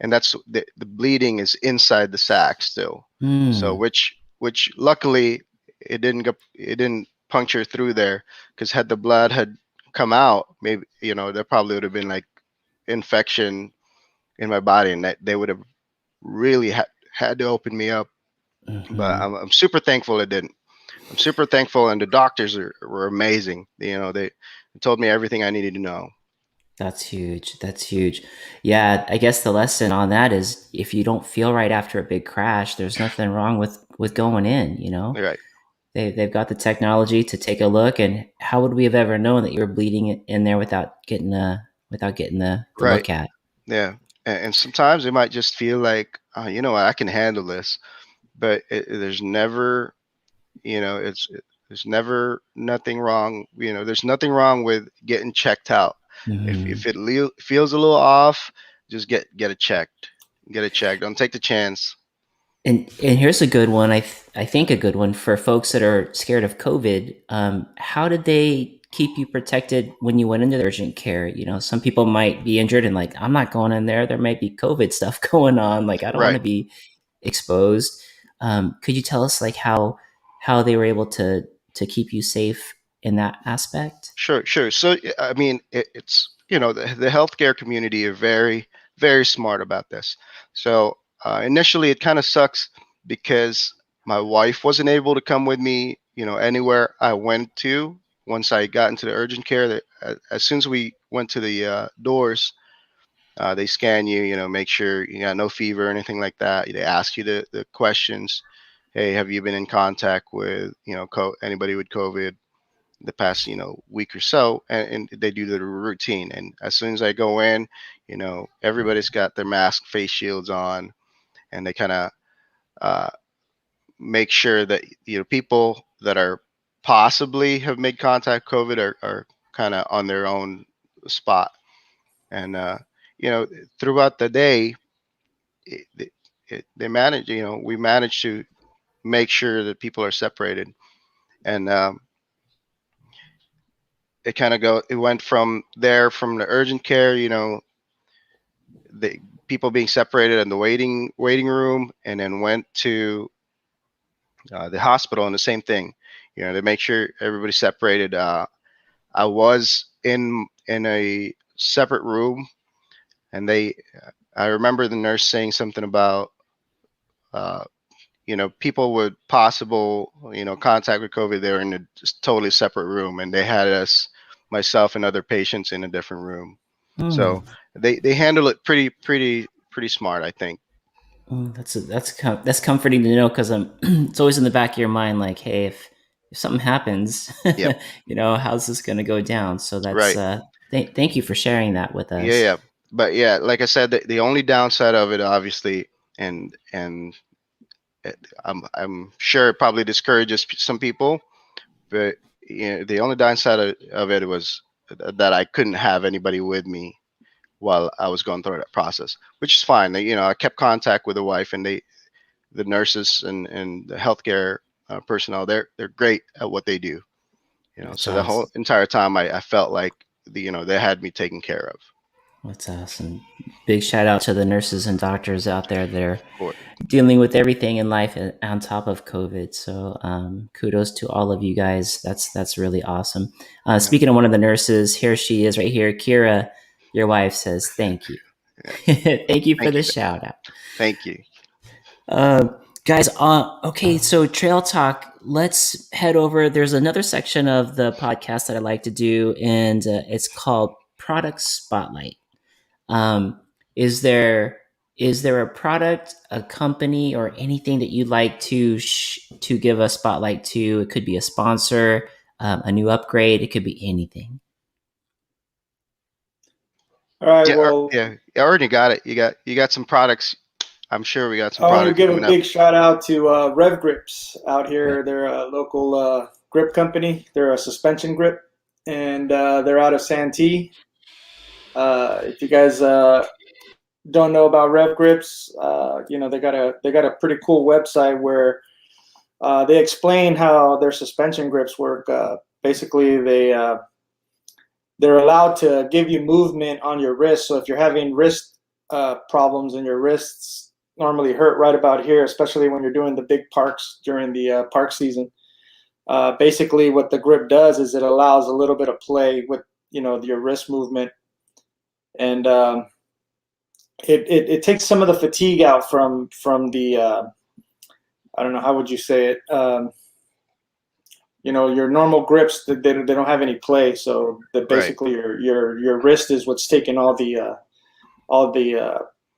and that's the bleeding is inside the sac still. So Mm, which luckily it didn't puncture through there, because had the blood had come out, maybe there probably would have been like infection in my body, and that they would have really had to open me up. But hmm. I'm super thankful it didn't. I'm super thankful, and the doctors were amazing. They told me everything I needed to know. That's huge. That's huge. Yeah, I guess the lesson on that is if you don't feel right after a big crash, there's nothing wrong with going in, you know? Right, They've got the technology to take a look, and how would we have ever known that you were bleeding in there without getting the right, look at? yeah. And sometimes it might just feel like, you know what, I can handle this, but there's never, there's never nothing wrong. There's nothing wrong with getting checked out. If Mhm. it feels a little off, just get it checked. Get it checked. Don't take the chance. And here's a good one. I think a good one for folks that are scared of COVID. How did they keep you protected when you went into the urgent care? You know, some people might be injured and like, I'm not going in there. There might be COVID stuff going on. Like, I don't want Right. to be exposed. Could you tell us like how they were able to keep you safe in that aspect? Sure, sure. So, I mean, it's, the healthcare community are very, very smart about this. So, initially, it kind of sucks because my wife wasn't able to come with me, anywhere I went to once I got into the urgent care. That as soon as we went to the doors, they scan you, make sure you got no fever or anything like that. They ask you the questions. Hey, have you been in contact with, anybody with COVID the past week or so, and they do the routine. And as soon as I go in, everybody's got their mask, face shields on, and they kind of uh, make sure that people that are possibly have made contact COVID are kind of on their own spot. And you know throughout the day, they manage, we manage to make sure that people are separated. And it went from there, from the urgent care, the people being separated in the waiting room, and then went to the hospital, and the same thing. They make sure everybody's separated. I was in a separate room, and I remember the nurse saying something about uh, people with possible contact with COVID. They were in a just totally separate room, and they had myself and other patients in a different room. Hmm. So they handle it pretty smart, I think. Oh, that's comforting to know because it's always in the back of your mind, like, hey, if something happens, Yep. you know, how's this going to go down? So that's Right. thank you for sharing that with Yeah, us. yeah. But yeah, like I said, the only downside of it, obviously, and I'm sure it probably discourages some people, but the only downside of it was that I couldn't have anybody with me while I was going through that process, which is fine. I kept contact with the wife, and the nurses and the healthcare personnel. They're great at what they do. That's So the whole awesome. entire time, I felt like they had me taken care of. That's awesome. Big shout out to the nurses and doctors out there that are Of course. dealing with everything in life on top of COVID. So kudos to all of you guys. That's really awesome. Yeah. Speaking of one of the nurses, here she is right here. Kira, your wife says thank you. Yeah. Thank you for Thank the you. shout out. Thank you. Um, Guys, okay, so Trail Talk, let's head over. There's another section of the podcast that I like to do, and it's called Product Spotlight. Um, is there a product, a company, or anything that you'd like to give a spotlight to? It could be a sponsor, a new upgrade. It could be anything. All right. Yeah, Well, yeah. Ernie got it. You got some products. I'm sure we got some I want to products give a coming up. big shout out to Rev Grips out here. Right. They're a local grip company. They're a suspension grip, and they're out of Santee. If you guys don't know about Rev Grips, they got a pretty cool website where they explain how their suspension grips work. Basically, they're allowed to give you movement on your wrist. So if you're having wrist problems and your wrists normally hurt right about here, especially when you're doing the big parks during the park season, basically what the grip does is it allows a little bit of play with your wrist movement, and it takes some of the fatigue out from the I don't know, how would you say it, your normal grips, they don't have any play, so that Right. basically your wrist is what's taking all the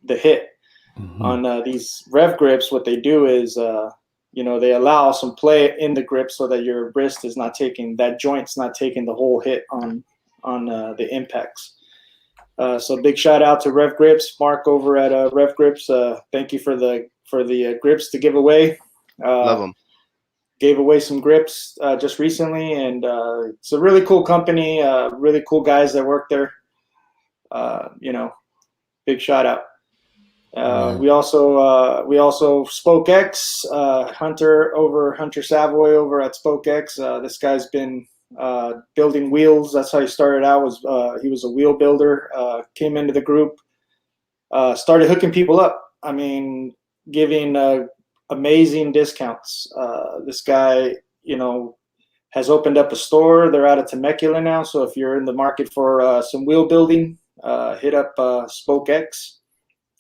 hit. Mhm. On these Rev Grips, what they do is they allow some play in the grip so that your wrist is not taking, that joint's not taking the whole hit on the impacts. So big shout out to Rev Grips, Mark over at Rev Grips. Thank you for the grips to give away. Love them. Gave away some grips just recently, and it's a really cool company. Really cool guys that work there. Big shout out. Yeah. We also Spoke X, Hunter Savoy over at Spoke X. This guy's been building wheels. That's how he started out. He was a wheel builder. Came into the group, started hooking people up. I mean, giving amazing discounts. This guy, has opened up a store. They're out of Temecula now. So if you're in the market for some wheel building, hit up Spoke X.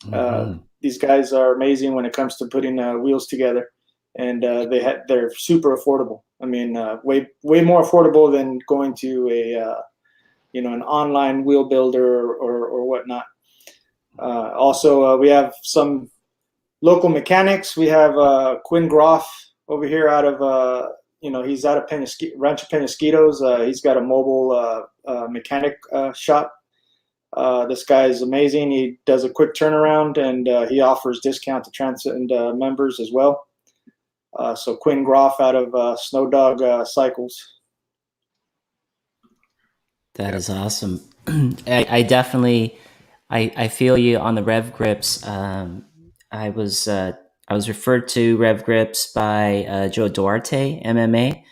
Mhm. These guys are amazing when it comes to putting wheels together, and they're super affordable. I mean, way more affordable than going to an online wheel builder or whatnot. Also, we have some local mechanics. We have Quinn Groff over here out of he's out of Rancho Penasquitos. He's got a mobile mechanic shop. This guy is amazing. He does a quick turnaround, and he offers discount to Transcend members as well. So Quinn Groff out of Snow Dog Cycles. That Yeah. is awesome. I definitely, I feel you on the Rev Grips. I was referred to Rev Grips by Joe Duarte, MMA,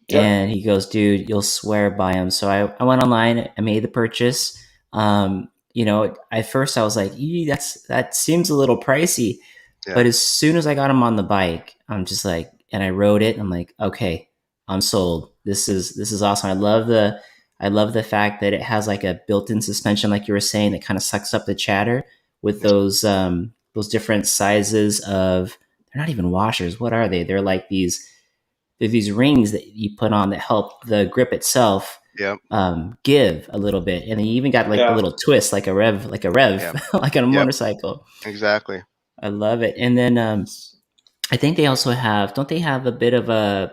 Yep. and he goes, "Dude, you'll swear by him." So I went online, I made the purchase. At first I was like, that seems a little pricey, Yeah. but as soon as I got him on the bike, I'm just like, and I rode it, I'm like, okay, I'm sold. This is awesome. I love the fact that it has like a built-in suspension, like you were saying, that kind of sucks up the chatter with those different sizes of. They're not even washers. What are they? They're these rings that you put on that help the grip itself Yep. give a little bit, and then you even got like the Yeah. little twist, like a rev, Yep. like on a Yep. motorcycle. Exactly. I love it. And then I think they also have, don't they have a bit of a?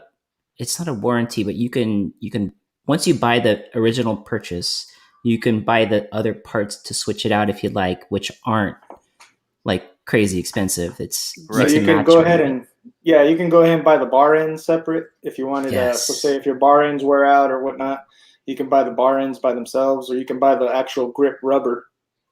It's not a warranty, but you can once you buy the original purchase, you can buy the other parts to switch it out if you like, which aren't like crazy expensive. It's So Right. mix you and can match go a ahead little bit. and you can go ahead and buy the bar ends separate if you wanted to. So say Yes. if your bar ends wear out or whatnot, you can buy the bar ends by themselves, or you can buy the actual grip rubber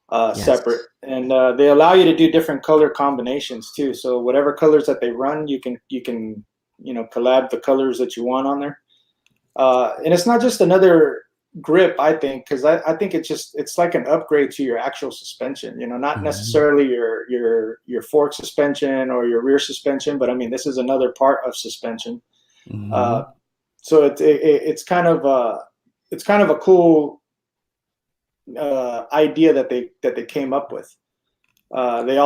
Yes. separate. And they allow you to do different color combinations too. So whatever colors that they run, you can collab the colors that you want on there. And it's not just another grip, I think, because I think it's like an upgrade to your actual suspension. Not Mhm. necessarily your fork suspension or your rear suspension, but I mean this is another part of suspension. Uh, Mhm. so it's kind of a cool idea that they came up with. They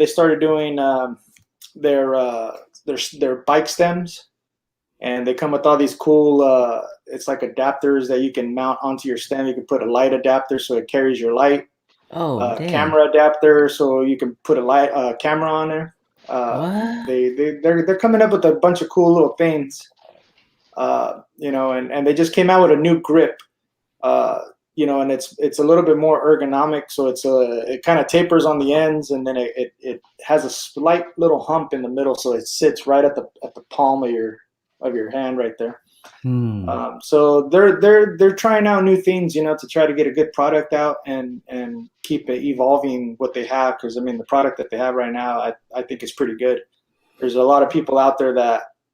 started doing their bike stems, and they come with all these cool. It's like adapters that you can mount onto your stem. You can put a light adapter so it carries your light. Oh, dang. Camera adapter so you can put a light camera on there. What? They're coming up with a bunch of cool little things. And they just came out with a new grip. And it's a little bit more ergonomic, so it kind of tapers on the ends, and then it has a slight little hump in the middle, so it sits right at the palm of your hand right there. So they're trying out new things, to try to get a good product out and keep it evolving what they have. Because I mean, the product that they have right now, I think is pretty good. There's a lot of people out there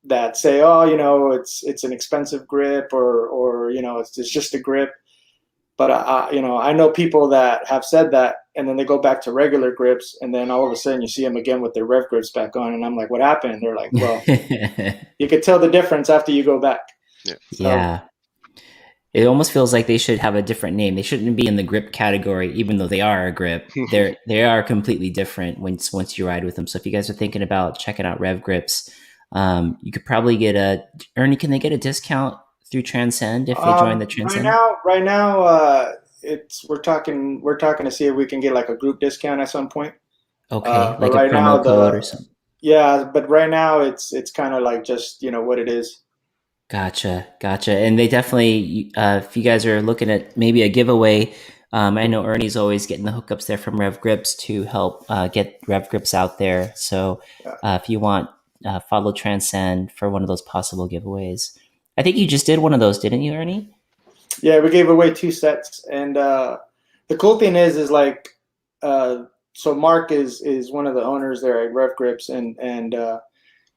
that say, oh, it's an expensive grip, or it's just a grip. But I know people that have said that, and then they go back to regular grips, and then all of a sudden you see them again with their Rev Grips back on, and I'm like, what happened? And they're like, well, you could tell the difference after you go back. Yeah. Yeah. It almost feels like they should have a different name. They shouldn't be in the grip category, even though they are a grip. They are completely different once you ride with them. So if you guys are thinking about checking out Rev Grips, you could probably get Ernie, can they get a discount through Transcend if they join the Transcend? Right now, we're talking to see if we can get like a group discount at some point. Okay, like right a promo now, code or something. Yeah, but right now it's kind of like just what it is. Gotcha. And they definitely, if you guys are looking at maybe a giveaway, I know Ernie's always getting the hookups there from Rev Grips to help get Rev Grips out there. So if you want, follow Transcend for one of those possible giveaways. I think you just did one of those, didn't you, Ernie? Yeah, we gave away 2 sets, and the cool thing is like, so Mark is one of the owners there at Rev Grips, and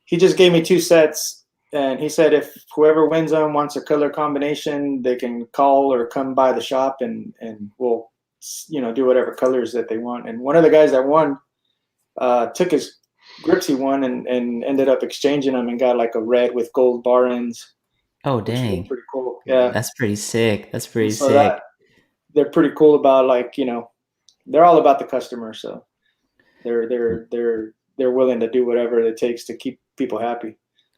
he just gave me 2 sets. And he said if whoever wins them wants a color combination, they can call or come by the shop, and we'll do whatever colors that they want. And one of the guys that won took his grips he won and ended up exchanging them and got like a red with gold bar ends. Oh, dang. Pretty cool. Yeah. That's pretty sick. So they're pretty cool about they're all about the customer. So they're willing to do whatever it takes to keep people happy.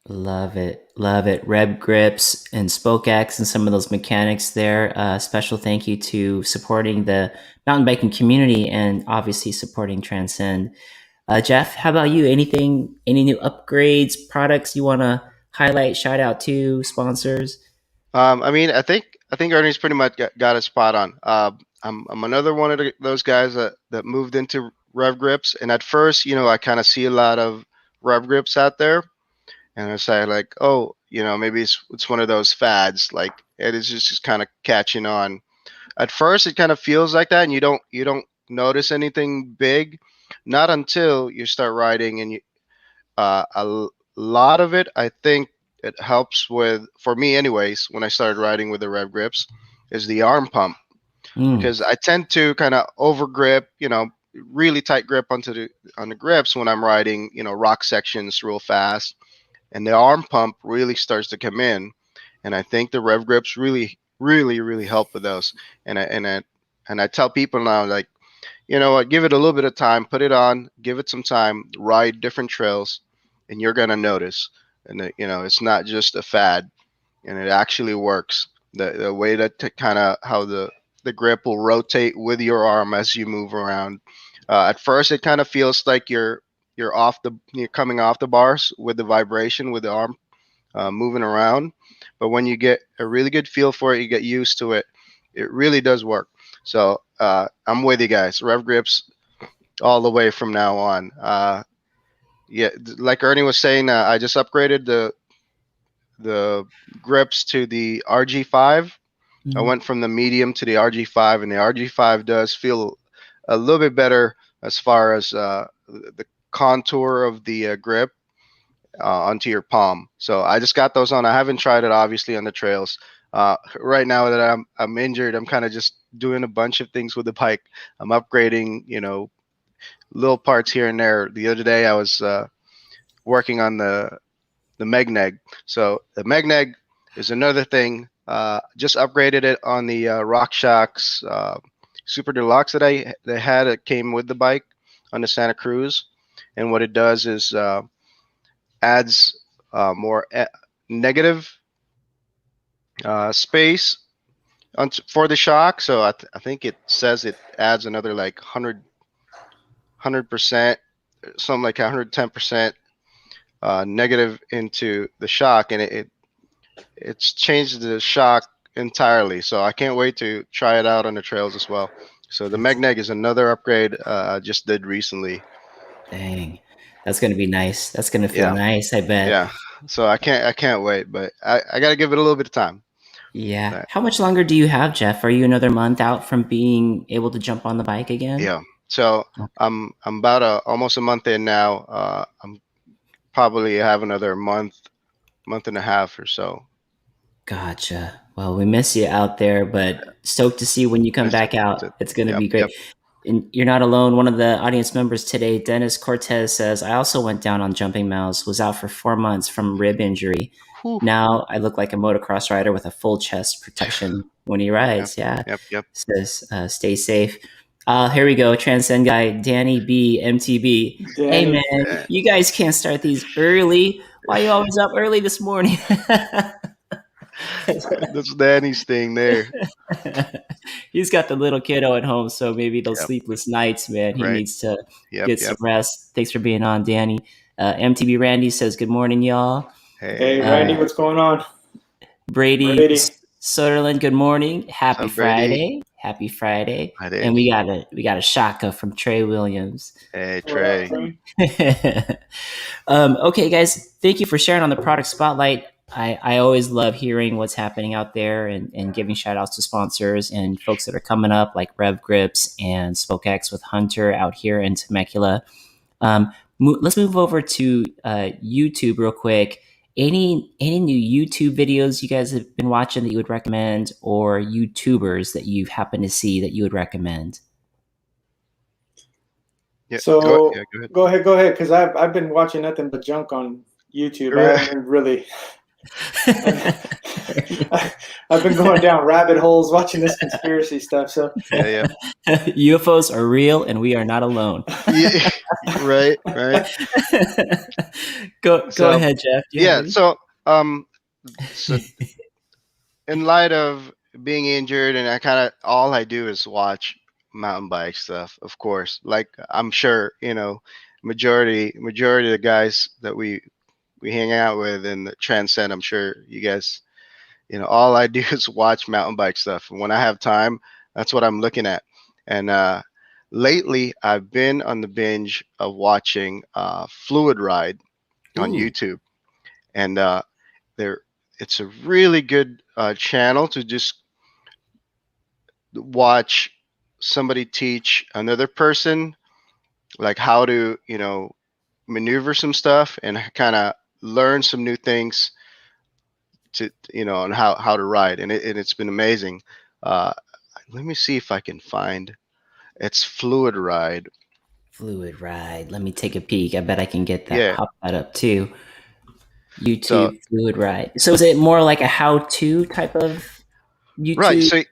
Love it. Rev Grips and Spoke X and some of those mechanics there. Special thank you to supporting the mountain biking community and obviously supporting Transcend. Jeff, how about you? Any new upgrades, products you want to highlight, shout out to, sponsors? I mean, I think Ernie's pretty much got it spot on. I'm another one of those guys that moved into Rev Grips, and at first, I kind of see a lot of Rev Grips out there. And I say like, oh, maybe it's one of those fads. Like it is just kind of catching on. At first, it kind of feels like that, and you don't notice anything big, not until you start riding. And a lot of it, I think, it helps with, for me anyways. When I started riding with the Rev Grips, is the arm pump, because I tend to kind of over grip, really tight grip on the grips when I'm riding, rock sections real fast. And the arm pump really starts to come in, and I think the Rev Grips really, really, really help with those. And I tell people now, like, what, give it a little bit of time, put it on, give it some time, ride different trails, and you're gonna notice. And it's not just a fad, and it actually works. The way that kind of how the grip will rotate with your arm as you move around. At first, it kind of feels like you're coming off the bars with the vibration with the arm moving around, but when you get a really good feel for it, you get used to it, it really does work. So I'm with you guys. Rev Grips all the way from now on. Yeah, like Ernie was saying, I just upgraded the grips to the RG5. I went from the medium to the RG5, and the RG5 does feel a little bit better as far as the contour of the grip onto your palm. So I just got those on. I haven't tried it obviously on the trails. Right now that I'm injured, I'm kind of just doing a bunch of things with the bike. I'm upgrading, little parts here and there. The other day I was working on the Megneg. So the Megneg is another thing. Just upgraded it on the RockShox Super Deluxe that they had. It came with the bike on the Santa Cruz. And what it does is adds more negative space for the shock. So I think it says it adds another like 100%, something like 110% negative into the shock, and it's changed the shock entirely. So I can't wait to try it out on the trails as well. So the Magneg is another upgrade I just did recently. Dang, that's gonna be nice. That's gonna feel Yeah, nice, I bet. yeah. So I can't wait, but I got to give it a little bit of time. Yeah. How much longer do you have, Jeff? Are you another month out from being able to jump on the bike again? Yeah. So I'm about almost a month in now. I'm probably have another month and a half or so. Gotcha. Well, we miss you out there, but stoked to see when you come back out. It's going to Yep, be great. yep. And you're not alone. One of the audience members today, Dennis Cortez, says, I also went down on jumping mouse, was out for 4 months from rib injury. Whew. Now I look like a motocross rider with a full chest protection when he rides. Yep. Says, stay safe. Here we go. Transcend guy, Danny B, MTB. Hey, man, you guys can't start these early. Why are you always up early this morning? That's Danny's thing there. He's got the little kiddo at home, so maybe those sleepless nights, man. He needs to get some rest. Thanks for being on, Danny. MTB Randy says, good morning, y'all. Hey Randy, what's going on? Brady Sutherland, good morning. Happy Friday. Happy Friday. And we got a shaka from Trey Williams. Hey, Trey. Okay, guys, thank you for sharing on the product spotlight. I always love hearing what's happening out there and giving shout outs to sponsors and folks that are coming up like Rev Grips and SpokeX with Hunter out here in Temecula. Let's move over to YouTube real quick. Any new YouTube videos you guys have been watching that you would recommend, or YouTubers that you've happened to see that you would recommend? Yeah, so go ahead, because I've been watching nothing but junk on YouTube. I haven't really. I've been going down rabbit holes watching this conspiracy stuff. So yeah. UFOs are real, and we are not alone. Yeah, right. Go ahead, Jeff. So in light of being injured, and all I do is watch mountain bike stuff. Of course, like I'm sure majority of the guys that we hang out with in the Transcend, I'm sure you guys, all I do is watch mountain bike stuff. And when I have time, that's what I'm looking at. And lately, I've been on the binge of watching Fluid Ride on YouTube. And it's a really good channel to just watch somebody teach another person, like how to, maneuver some stuff and kind of learn some new things to on how to ride, and it's been amazing. Let me see if I can find it's Fluid Ride. Let me take a peek. I bet I can get that. Pop that up too. YouTube Fluid Ride. So is it more like a how-to type of YouTube? Right. So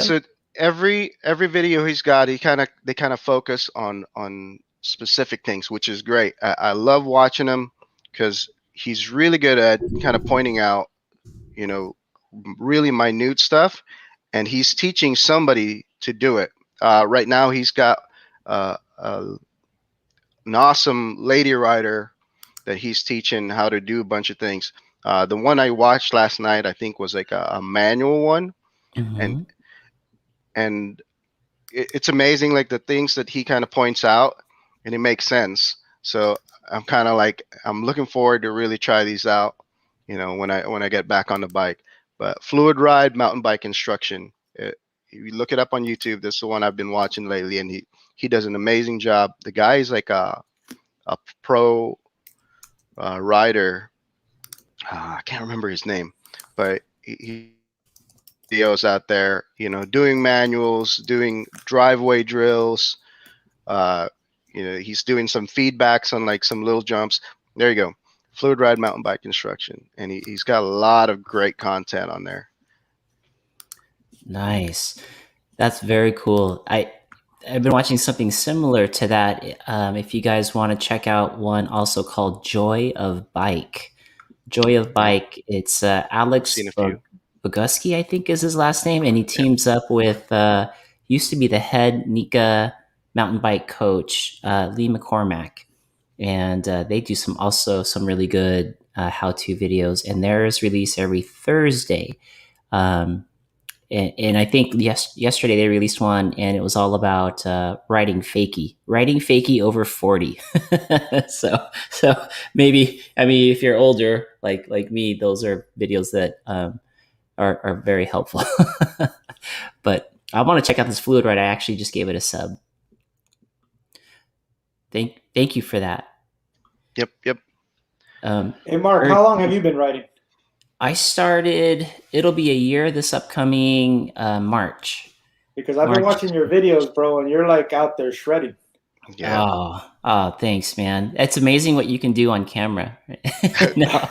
so every video he's got, they kind of focus on specific things, which is great. I love watching him because he's really good at kind of pointing out, really minute stuff, and he's teaching somebody to do it. Right now, he's got an awesome lady rider that he's teaching how to do a bunch of things. The one I watched last night, I think, was like a manual one, and it's amazing, like the things that he kind of points out, and it makes sense. So I'm kind of like, I'm looking forward to really try these out, when I get back on the bike. But Fluid Ride mountain bike instruction, you look it up on YouTube. This is the one I've been watching lately, and he does an amazing job. The guy is like a pro rider. I can't remember his name, but he videos out there, doing manuals, doing driveway drills. He's doing some feedbacks on like some little jumps. There you go. Fluid Ride mountain bike instruction. And he's got a lot of great content on there. Nice. That's very cool. I've been watching something similar to that. If you guys want to check out one also called Joy of Bike. Joy of Yeah, Bike. It's I've seen a few. Boguski, I think is his last name, and he Yeah, teams up with used to be the head Nika mountain bike coach, Lee McCormack, and they do some really good how-to videos, and theirs release every Thursday. Um, and I think yesterday they released one, and it was all about riding fakie over 40. So maybe, I mean, if you're older like me, those are videos that are very helpful. But I want to check out this fluid ride. I actually just gave it a sub. Thank you for that. yep. Hey, Mark, Er, how long have you been writing? I started. It'll be a year this upcoming March. Because I've been March. watching your videos, bro, and you're like out there shredding. Yeah. Oh, thanks, man. It's amazing what you can do on camera. No.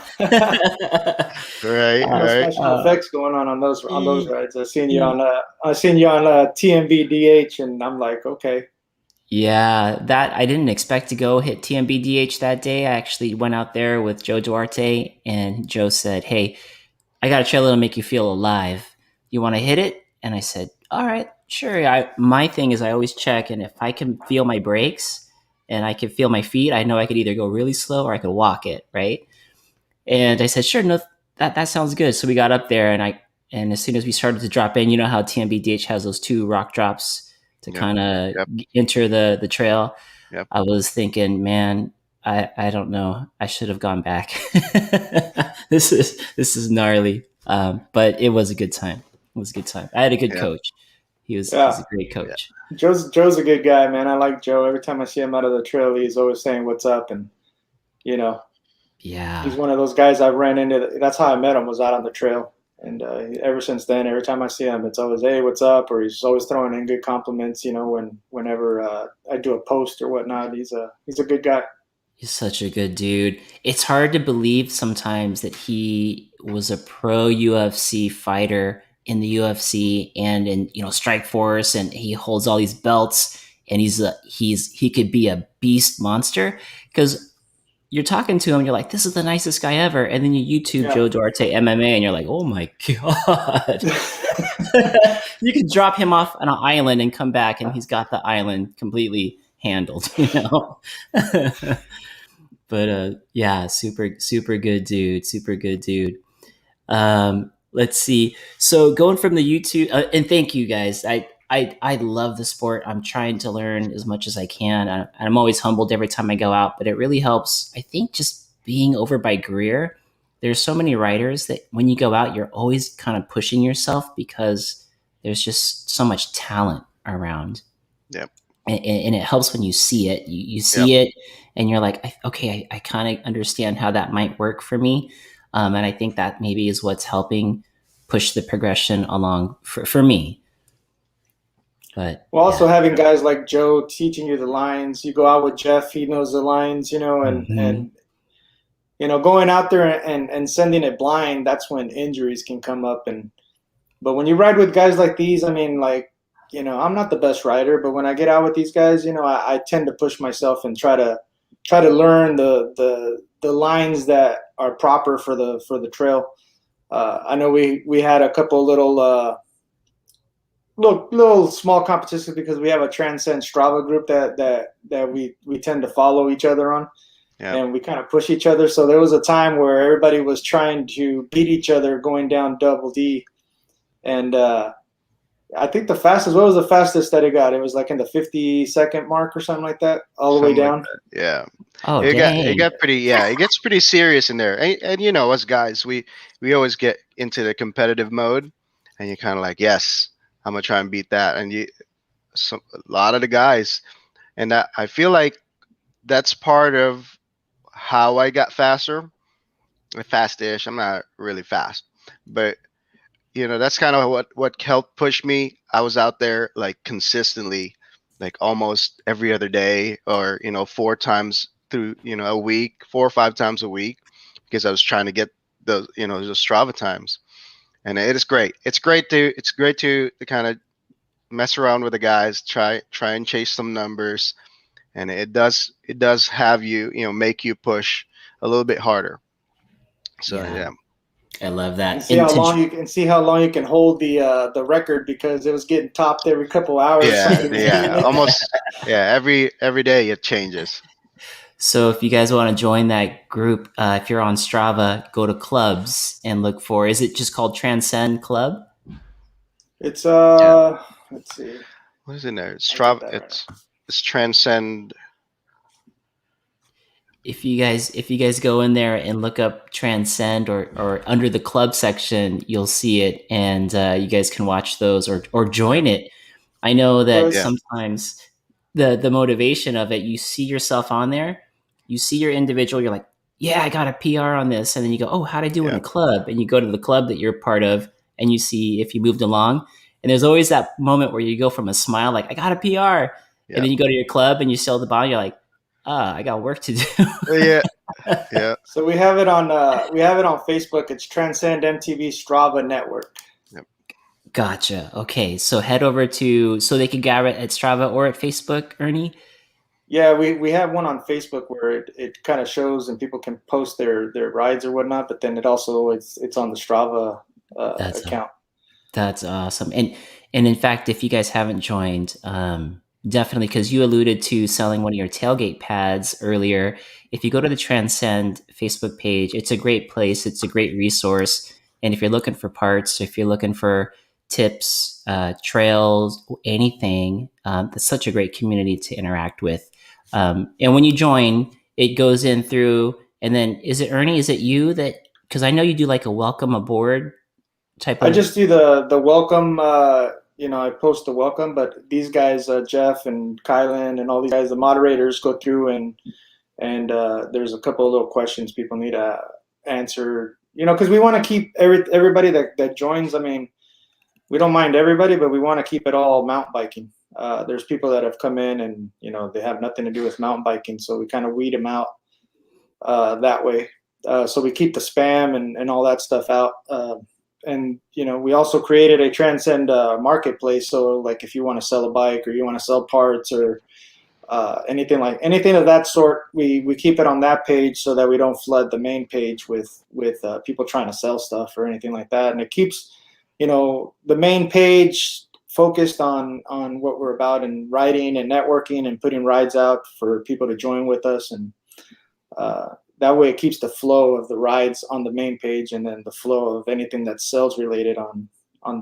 Right, A lot of right. special effects going on those E- rides. I seen you e- on TMBDH, and I'm like, okay. Yeah, that I didn't expect to go hit TMBDH that day. I actually went out there with Joe Duarte, and Joe said, "Hey, I got a trailer to make you feel alive. You want to hit it?" And I said, "All right, sure." My thing is I always check, and if I can feel my brakes and I can feel my feet, I know I could either go really slow or I could walk it, right? And I said, "Sure, no, that sounds good." So we got up there, and as soon as we started to drop in, you know how TMBDH has those two rock drops to Yep, kind of yep, enter the trail. yep. I was thinking, man, I don't know. I should have gone back. This is gnarly, but it was a good time. It was a good time. I had a good Yeah, coach. He's Yeah, a great yeah, coach. Joe's a good guy, man. I like Joe. Every time I see him out of the trail, he's always saying what's up, and you know, he's Yeah, one of those guys I've ran into. That's how I met him, was out on the trail. And ever since then, every time I see him, it's always, "Hey, what's up?" Or he's always throwing in good compliments. Whenever I do a post or whatnot, he's a good guy. he's such a good dude. It's hard to believe sometimes that he was a pro UFC fighter in the UFC and in Strike Force, and he holds all these belts, and he could be a beast monster because you're talking to him, you're like, this is the nicest guy ever. And then you YouTube Yeah. Joe Duarte MMA, and you're like, oh my God. You could drop him off on an island and come back, and he's got the island completely handled. But yeah, super good dude. Super good dude. Let's see. So going from the YouTube, and thank you guys. I love the sport. I'm trying to learn as much as I can. I'm always humbled every time I go out, but it really helps. I think just being over by Greer, there's so many riders that when you go out, you're always kind of pushing yourself because there's just so much talent around, yep, and it helps when you see it. You yep, see it, and you're like, okay, I kind of understand how that might work for me, and I think that maybe is what's helping push the progression along for me. But Well, yeah, also having yep. guys like Joe teaching you the lines. You go out with Jeff, he knows the lines, hmm and going out there and sending it blind, that's when injuries can come up. And but when you ride with guys like these, I mean, like, I'm not the best rider, but when I get out with these guys, I tend to push myself and try to learn the lines that are proper for the trail. I know we had a couple little small competitions because we have a Transcend Strava group that we tend to follow each other on, Yep. and we kind of push each other. So there was a time where everybody was trying to beat each other going down Double D, and I think what was the fastest that it got? It was like in the 50-second mark or something like that, all the way Something like down. that. Yeah. oh It dang, got pretty. Yeah, it gets pretty serious in there. And us guys, we always get into the competitive mode, and you're kind of like, yes, I'm gonna try and beat that. And a lot of the guys, and that I feel like that's part of how I got faster, fast-ish. I'm not really fast, but that's kind of what helped push me. I was out there like consistently, like almost every other day, or four times through a week, 4 or 5 times a week, because I was trying to get those those Strava times. And it is great. It's great to kind of mess around with the guys, try and chase some numbers, and it does have you make you push a little bit harder. So Yeah, yeah. I love that. And see how long you can hold the record, because it was getting topped every couple hours. Yeah, Somebody was beating yeah, it. almost. Yeah, every day it changes. So if you guys want to join that group, if you're on Strava, go to clubs and look for. Is it just called Transcend Club? It's Yeah. let's see. What is in there? I'll get Strava. that right. It's Transcend. If you guys go in there and look up Transcend or under the club section, you'll see it, and you guys can watch those or join it. I know So that Yeah, it's sometimes the motivation of it, you see yourself on there, you see your individual, you're like, yeah, I got a PR on this, and then you go, oh, how'd I do in yeah, the club? And you go to the club that you're part of, and you see if you moved along. And there's always that moment where you go from a smile, like I got a PR, and yeah, then you go to your club and you sell the bottle, you're like, ah, I got work to yeah, do. yeah. so we have it on Facebook. It's Transcend MTB Strava Network. Yep. Gotcha. Okay, so head over so they can grab it at Strava or at Facebook, Ernie. Yeah, we have one on Facebook where it kind of shows and people can post their rides or whatnot. But then it's on the Strava That's account. That's awesome. And in fact, if you guys haven't joined, definitely, because you alluded to selling one of your tailgate pads earlier. If you go to the Transcend Facebook page, it's a great place. It's a great resource. And if you're looking for parts, if you're looking for tips, trails, anything, that's such a great community to interact with. And when you join, it goes in through, and then is it Ernie? Is it you that? Because I know you do like a welcome aboard type I of. just do the welcome. I post the welcome, but these guys, Jeff and Kylan and all these guys, the moderators, go through and there's a couple of little questions people need to answer. Because we want to keep everybody that joins. I mean, we don't mind everybody, but we want to keep it all mountain biking. There's people that have come in and they have nothing to do with mountain biking, so we kind of weed them out that way. So we keep the spam and all that stuff out. And we also created a Transcend marketplace. So like if you want to sell a bike or you want to sell parts or anything of that sort, we keep it on that page so that we don't flood the main page with people trying to sell stuff or anything like that. And it keeps the main page focused on what we're about and riding and networking and putting rides out for people to join with us. And that way it keeps the flow of the rides on the main page and then the flow of anything that's sales related on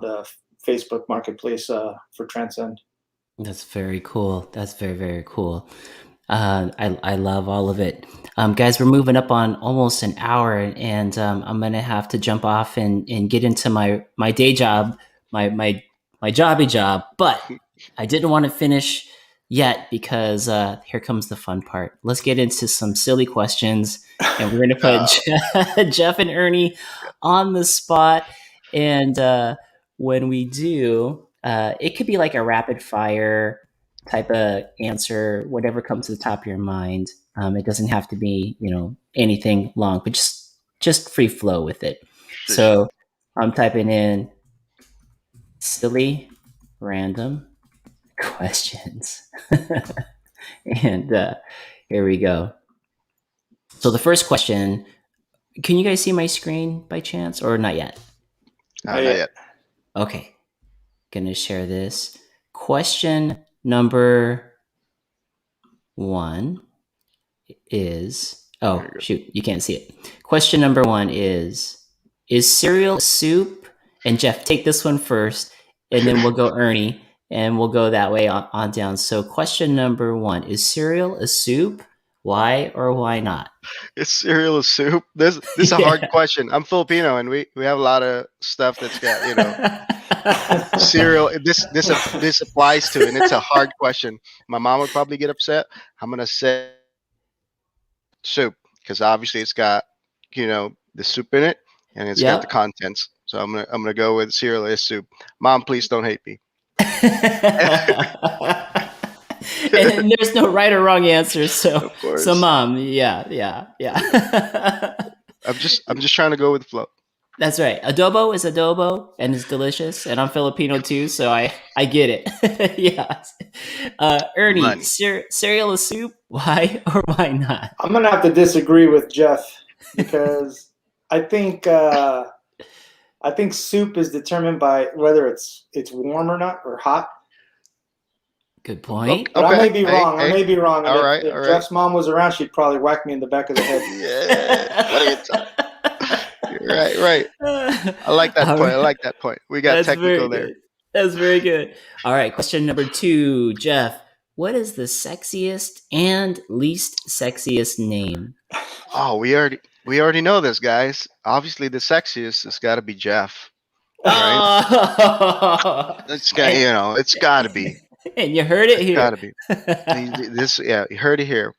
the Facebook marketplace for Transcend. That's very cool. That's very, very cool. I love all of it. Guys, we're moving up on almost an hour, and I'm gonna have to jump off and get into my day job, my jobby job. But I didn't want to finish yet because here comes the fun part. Let's get into some silly questions, and we're gonna put Jeff and Ernie on the spot. And when we do, it could be like a rapid fire type of answer, whatever comes to the top of your mind. It doesn't have to be, anything long, but just free flow with it. Sure, So sure. I'm typing in silly, random questions, and here we go. So the first question: can you guys see my screen by chance, or not yet? Not yet. Okay, gonna share this. Question number 1 is, oh shoot, you can't see it. Question number 1 is cereal a soup? And Jeff, take this one first, and then we'll go Ernie, and we'll go that way on down. So question number 1, is cereal a soup? Why or why not? Is cereal a soup? This is a hard Yeah. question. I'm Filipino, and we have a lot of stuff that's got cereal. This applies to, and it's a hard question. My mom would probably get upset. I'm gonna say soup because obviously it's got the soup in it, and it's got the Yep. contents. So I'm gonna go with cereal is soup. Mom, please don't hate me. And there's no right or wrong answer. Of course. So mom, yeah. I'm just trying to go with the flow. That's right. Adobo is adobo and it's delicious. And I'm Filipino too, so I get it. Yeah. Ernie, Money. cereal is soup. Why or why not? I'm gonna have to disagree with Jeff because I think soup is determined by whether it's warm or not or hot. Good point. But I Okay. may be Hey, wrong. I hey. may be wrong. And All right. All if right. Jeff's mom was around, she'd probably whack me in the back of the head. Yeah. What are you talking? Right. Right. I like that All point. I right. like that point. We got That's very technical there. good. That's very good. All right, question number 2, Jeff. What is the sexiest and least sexiest name? Oh, we already know this, guys. Obviously, the sexiest has got to be Jeff, right? Oh, It's got it's got to be. and you heard it It's got here. to be. You heard it here.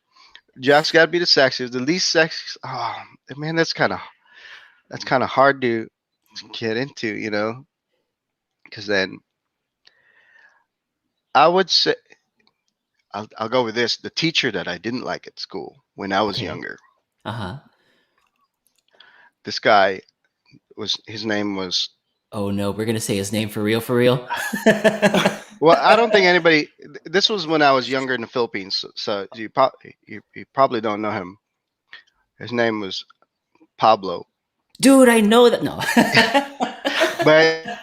Jeff's got to be the sexiest. The least sexy. Oh man, that's kind of hard to get into, because then I would say I'll go with this. The teacher that I didn't like at school when I was Okay. younger. Uh-huh. This guy his name was. Oh no, we're gonna say his name for real, for real. Well, I don't think anybody. This was when I was younger in the Philippines, so you probably don't know him. His name was Pablo, Dude, I know that. No. but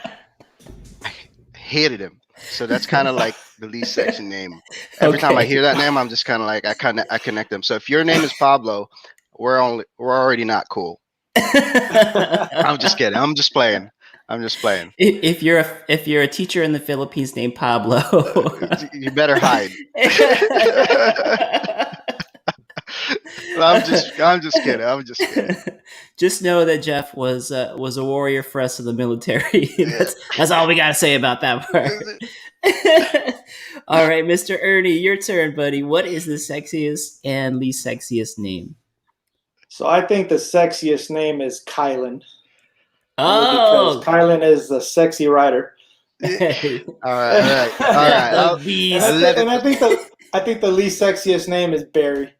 I hated him. So that's kind of like the least sexy name. Every time I Okay. hear that name, I'm just kind of like I connect them. So if your name is Pablo, we're already not cool. I'm just kidding. I'm just playing. If you're a teacher in the Philippines named Pablo, You better hide. I'm just kidding. just know that Jeff was a warrior for us in the military. That's all we gotta say about that part. All right, Mr. Ernie, your turn, buddy. What is the sexiest and least sexiest name? So I think the sexiest name is Kylan, only because Oh, Kylan is the sexy rider. All right. the And I'll beast, let it. I think the least sexiest name is Barry.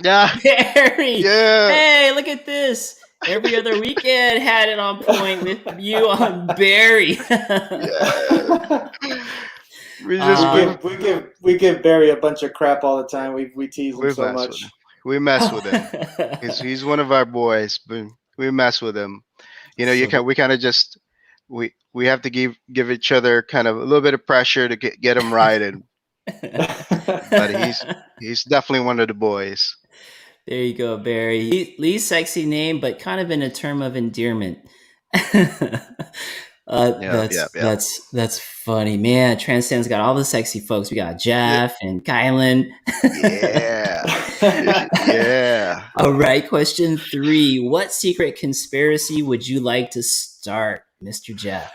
Yeah, Barry. yeah. Hey, look at this. Every other weekend had it on point with you on Barry. Yeah. We just Uh, we give Barry a bunch of crap all the time. We tease him we so mess with him. much. We mess with him. He's one of our boys, but we mess with him. You So- can we kind of just we have to give each other kind of a little bit of pressure to get him right, but he's definitely one of the boys. There you go, Barry. Lee's sexy name, but kind of in a term of endearment. Yeah, yeah, yeah. That's funny, man. Transcend's got all the sexy folks. We got Jeff and Kylan. Yeah, yeah. All right, question 3. What secret conspiracy would you like to start, Mr. Jeff?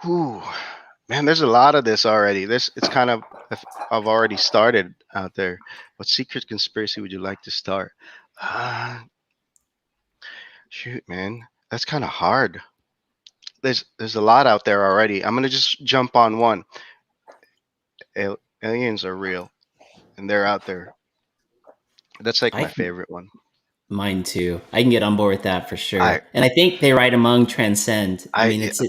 Ooh, man, there's a lot of this already. It's kind of I've already started out there. What secret conspiracy would you like to start? Uh, Shoot, man, that's kind of hard. There's a lot out there already. I'm gonna just jump on one. Aliens are real, and they're out there. That's like I my favorite one. Mine too. I can get on board with that for sure. I And I think they write among Transcend. I mean, I it's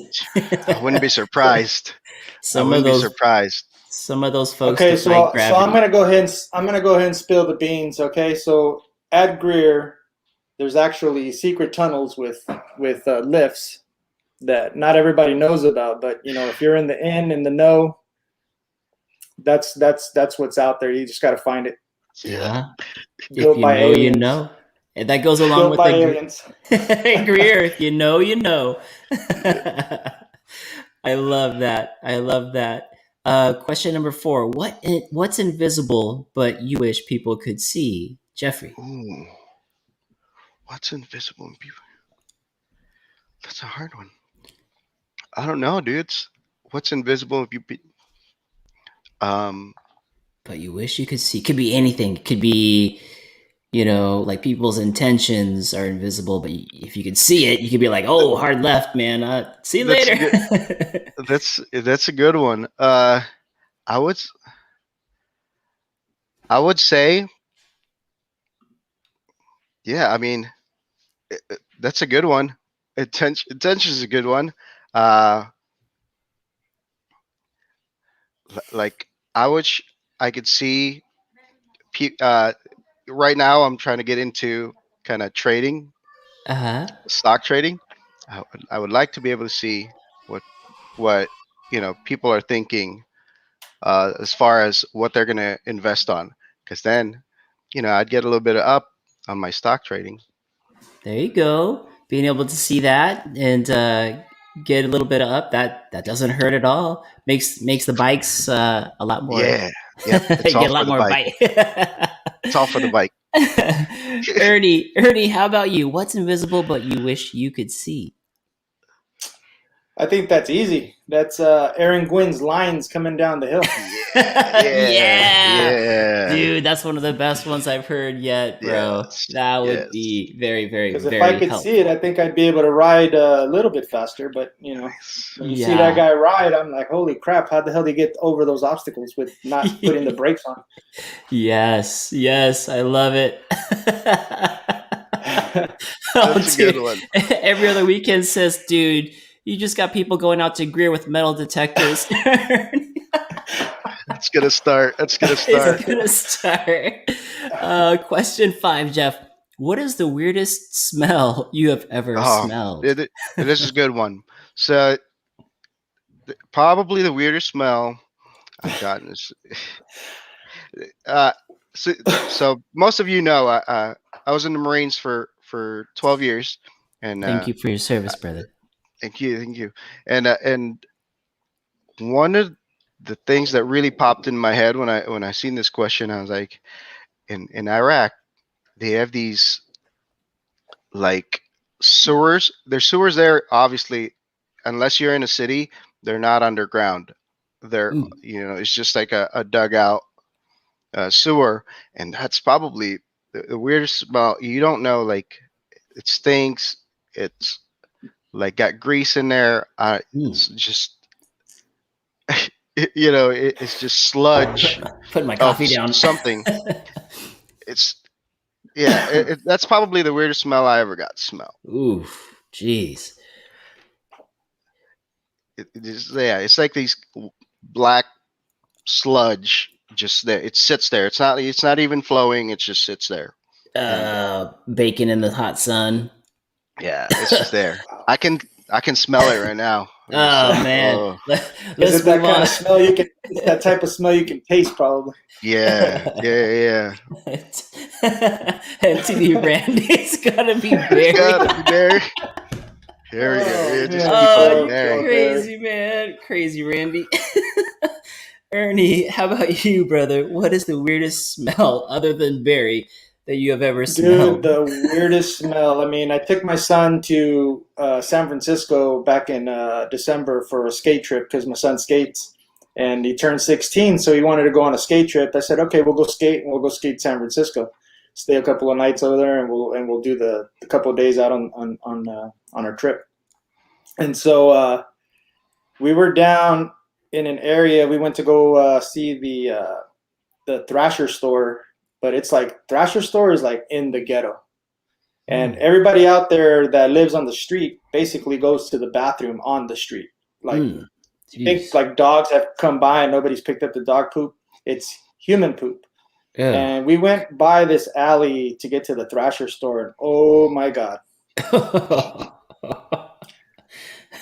I wouldn't be surprised. I some of wouldn't be those surprised. folks Okay, defy so gravity. I'm gonna go ahead and spill the beans. Okay, so at Greer, there's actually secret tunnels with lifts that not everybody knows about. But if you're in the know, that's what's out there. You just got to find it. Yeah. If Built you by know, you aliens. know. And that goes along Built with by the aliens. Greer. If you know, you know. I love that. I love that. Question number 4. What's invisible but you wish people could see? Jeffrey. Ooh, what's invisible in people? That's a hard one. I don't know, dudes. What's invisible if you um But you wish you could see. Could be anything. Could be, like people's intentions are invisible, but if you could see it, you could be like, "Oh, hard left, man. See you that's a later." good that's a good one. I would I would say, yeah, I mean, that's a good one. Attention is a good one. Like I wish I could see. Right now, I'm trying to get into kind of trading, Uh-huh. stock trading. I would like to be able to see what what people are thinking as far as what they're going to invest on, because then I'd get a little bit of up on my stock trading. There you go. Being able to see that and get a little bit of up, that doesn't hurt at all. Makes the bikes a lot more Yeah, yep. It's all get a for lot the more bike. bite. It's all for the bike. Ernie, how about you? What's invisible but you wish you could see? I think that's easy. That's Aaron Gwynn's lines coming down the hill. Yeah, yeah, Yeah, yeah. dude, that's one of the best ones I've heard yet, bro. Yes, That would yes. be very, very, Because if I very could see it, I helpful. think I'd be able to ride a little bit faster. But Nice. when you see that Yeah. guy ride, I'm like, holy crap! How the hell did he get over those obstacles with not putting the brakes on? Yes, yes, I love it. Oh, That's a good dude. one. Every other weekend says, dude, you just got people going out to Greer with metal detectors. It's gonna start. That's gonna start. It's gonna start. Question 5, Jeff. What is the weirdest smell you have ever Oh, smelled? this is a good one. So probably the weirdest smell I've gotten is uh, so, so most of you know I was in the Marines for 12 years, and Thank you for your service, brother. thank you, and one of the things that really popped in my head when I seen this question, I was like, in Iraq they have these like sewers. There's sewers there, obviously, unless you're in a city, they're not underground. They're Ooh. it's just like a dugout sewer, and that's probably the weirdest smell. You don't know, like it stinks. It's like got grease in there. Mm. It's just it's just sludge Putting my of coffee down. something. It's yeah. That's probably the weirdest smell I ever got to smell. Ooh, jeez. It's like these black sludge just there. It sits there. It's not even flowing. It just sits there. And Bacon in the hot sun. yeah, it's just there. I can smell it right now. I'm just Oh like, man. oh Is Let's it that move kind on. of smell you can? It's that type of smell you can taste, probably. yeah, yeah, yeah. MTB Randy's gotta be It's buried. gotta be there. Here we go. Oh Yeah, just man, keep Oh, on you there. crazy man. Crazy Randy. Ernie, how about you, brother? What is the weirdest smell other than berry that you have ever dude, smelled? the weirdest smell. I mean, I took my son to San Francisco back in December for a skate trip because my son skates, and he turned 16, so he wanted to go on a skate trip. I said, okay, we'll go skate, and we'll go skate San Francisco. Stay a couple of nights over there, and we'll do the couple of days out on our trip. And so we were down in an area. We went to go see the Thrasher store, but it's like Thrasher store is like in the ghetto, and everybody out there that lives on the street basically goes to the bathroom on the street. Like you think Jeez. like dogs have come by and nobody's picked up the dog poop. It's human poop. Oh. And we went by this alley to get to the Thrasher store, and oh my god,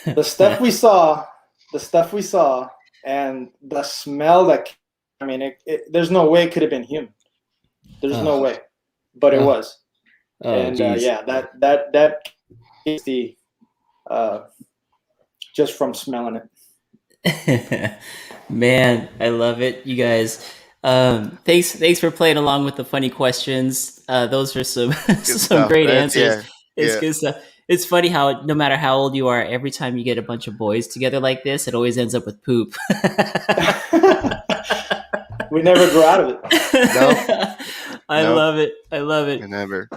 the stuff we saw, and the smell that. I mean, there's no way it could have been human. There's no Oh. way, but it Oh. was. Oh, And jeez. yeah, that is the just from smelling it. Man, I love it, you guys. Thanks for playing along with the funny questions. Those are some Good some stuff. great That's answers. yeah, It's yeah. good stuff. It's funny how no matter how old you are, every time you get a bunch of boys together like this, it always ends up with poop. We never grew out of it. I Nope. love it. I love it. Never.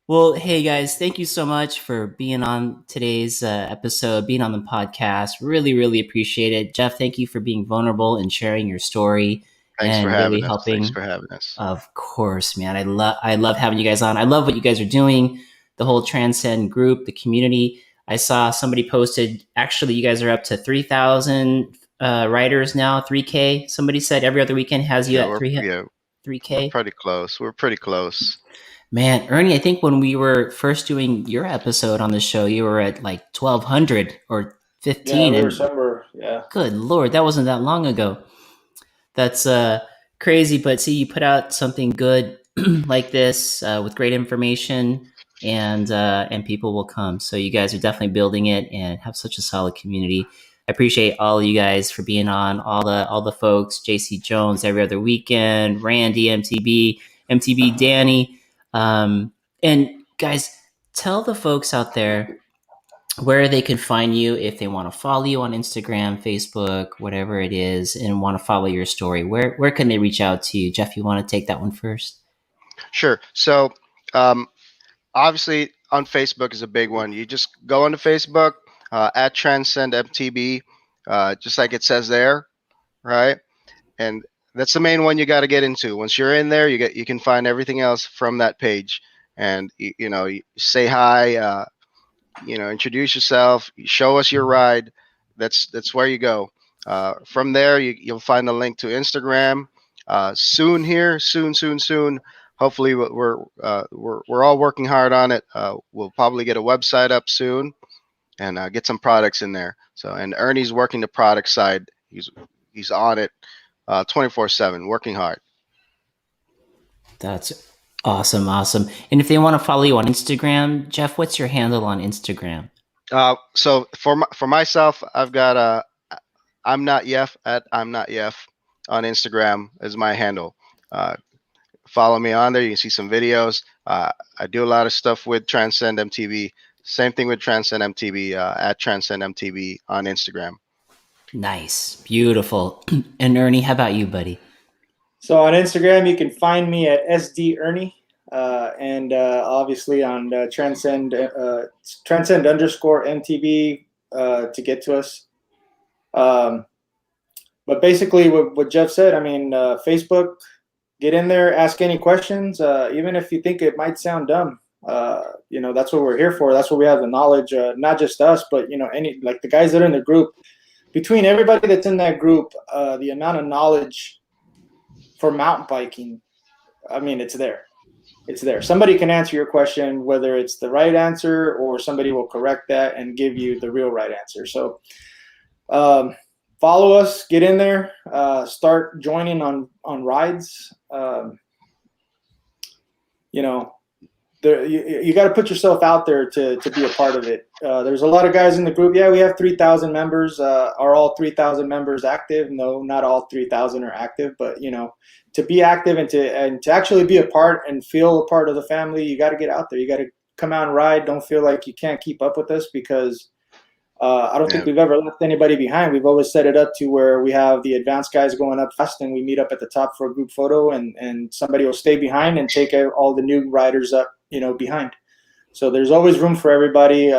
Well, hey guys, thank you so much for being on today's episode, being on the podcast. Really, really appreciate it. Jeff, thank you for being vulnerable and sharing your story Thanks for and really having us. Thanks helping. for having us. Of course, man. I love having you guys on. I love what you guys are doing. the whole Transcend group, the community. I saw somebody posted, actually, you guys are up to 3,000 riders now, 3K. Somebody said every other weekend has you Yeah, at we're 3K. pretty close. We're pretty close. Man, Ernie, I think when we were first doing your episode on the show, you were at like 1,200 or Yeah, 15. we were And somewhere. Yeah. good Lord, that wasn't that long ago. That's crazy. But see, you put out something good like this with great information, and people will come. So you guys are definitely building it and have such a solid community. I appreciate all of you guys for being on. All the folks, JC Jones every other weekend, Randy, MTB, Danny, and guys, tell the folks out there where they can find you if they want to follow you on Instagram, Facebook, whatever it is, and want to follow your story. Where can they reach out to you? Jeff, you want to take that one first? Sure. So, um, obviously, on Facebook is a big one. You just go onto Facebook at Transcend MTB, just like it says there, right? And that's the main one you got to get into. Once you're in there, you can find everything else from that page, and you say hi, introduce yourself, show us your ride. That's where you go. From there, you'll find a link to Instagram. Soon here, soon. Hopefully, we're all working hard on it. We'll probably get a website up soon and get some products in there. So, and Ernie's working the product side. He's on it 24/7, working hard. That's awesome. And if they want to follow you on Instagram, Jeff, what's your handle on Instagram? So for myself, I've got I'm not Yef at I'm not Yef on Instagram is my handle. Follow me on there. You can see some videos. I do a lot of stuff with Transcend MTB. Same thing with Transcend MTB at Transcend MTB on Instagram. Nice, beautiful. And Ernie, how about you, buddy? So on Instagram, you can find me at SD Ernie, and obviously on Transcend _ MTB to get to us. But basically, what Jeff said, I mean, Facebook, get in there, ask any questions, even if you think it might sound dumb. That's what we're here for. That's what we have the knowledge, not just us, but any like the guys that are in the group. Between everybody that's in that group, the amount of knowledge for mountain biking, I mean, it's there. It's there. Somebody can answer your question, whether it's the right answer or somebody will correct that and give you the real right answer. So follow us, get in there, start joining on rides. You got to put yourself out there to be a part of it. There's a lot of guys in the group. Yeah, we have 3,000 members. Are all 3,000 members active? No, not all 3,000 are active. But to be active and to actually be a part and feel a part of the family, you got to get out there. You got to come out and ride. Don't feel like you can't keep up with us because I don't think we've ever left anybody behind. We've always set it up to where we have the advanced guys going up fast and we meet up at the top for a group photo, and somebody will stay behind and take all the new riders up, behind. So there's always room for everybody.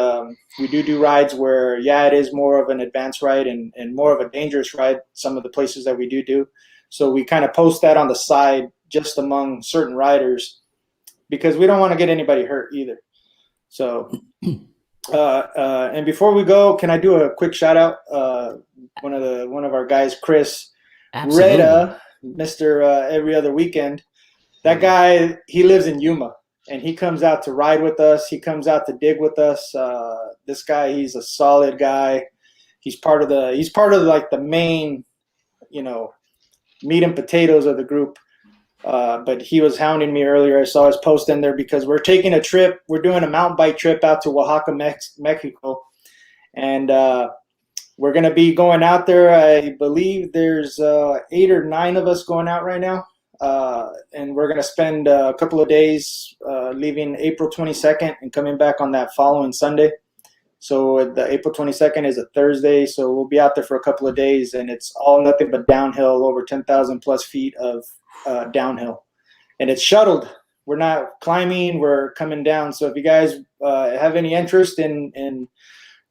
We do rides where, it is more of an advanced ride and more of a dangerous ride, some of the places that we do. So we kind of post that on the side just among certain riders because we don't want to get anybody hurt either. So and before we go, can I do a quick shout out? One of our guys, Chris Reda, Mr. Every Other Weekend. That guy, he lives in Yuma, and he comes out to ride with us. He comes out to dig with us. This guy, he's a solid guy. He's part of like the main, meat and potatoes of the group. But he was hounding me earlier. I saw his post in there because we're taking a trip. We're doing a mountain bike trip out to Oaxaca, Mexico. And we're going to be going out there. I believe there's 8 or 9 of us going out right now. And we're going to spend a couple of days leaving April 22nd and coming back on that following Sunday. So the April 22nd is a Thursday. So we'll be out there for a couple of days, and it's all nothing but downhill, over 10,000 plus feet of downhill, and it's shuttled. We're not climbing, we're coming down. So if you guys have any interest in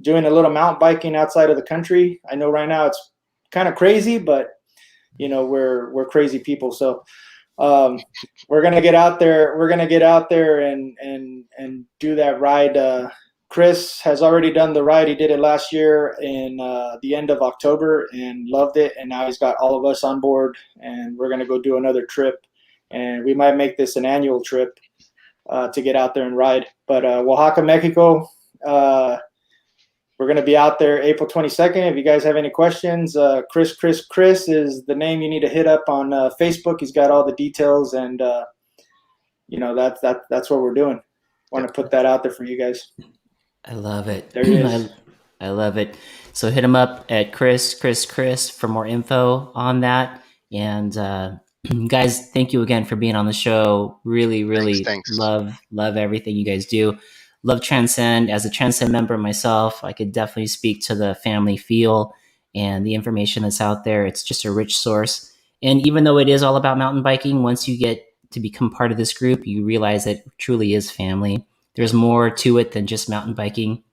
doing a little mountain biking outside of the country, I know right now it's kind of crazy, but we're crazy people. So We're gonna get out there. We're gonna get out there and do that ride. Chris has already done the ride. He did it last year in the end of October and loved it. And now he's got all of us on board, and we're gonna go do another trip. And we might make this an annual trip to get out there and ride. But Oaxaca, Mexico. We're going to be out there April 22nd. If you guys have any questions, Chris is the name you need to hit up on Facebook. He's got all the details, and that's what we're doing. Want to put that out there for you guys. I love it. There he is. I love it. So hit him up at Chris for more info on that. And guys, thank you again for being on the show. Really Thanks. love everything you guys do. Love Transcend. As a Transcend member myself, I could definitely speak to the family feel and the information that's out there. It's just a rich source. And even though it is all about mountain biking, once you get to become part of this group, you realize it truly is family. There's more to it than just mountain biking.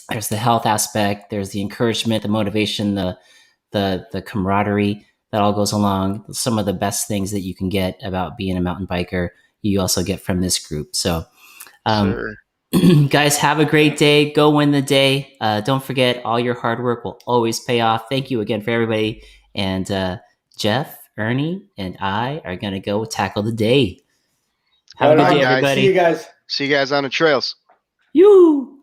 There's the health aspect. There's the encouragement, the motivation, the camaraderie that all goes along. Some of the best things that you can get about being a mountain biker, you also get from this group. So, Sure. guys, have a great day. Go win the day. Don't forget, all your hard work will always pay off. Thank you again for everybody. And Jeff, Ernie, and I are going to go tackle the day. Have a good day, guys. everybody. See you guys. See you guys on the trails. You.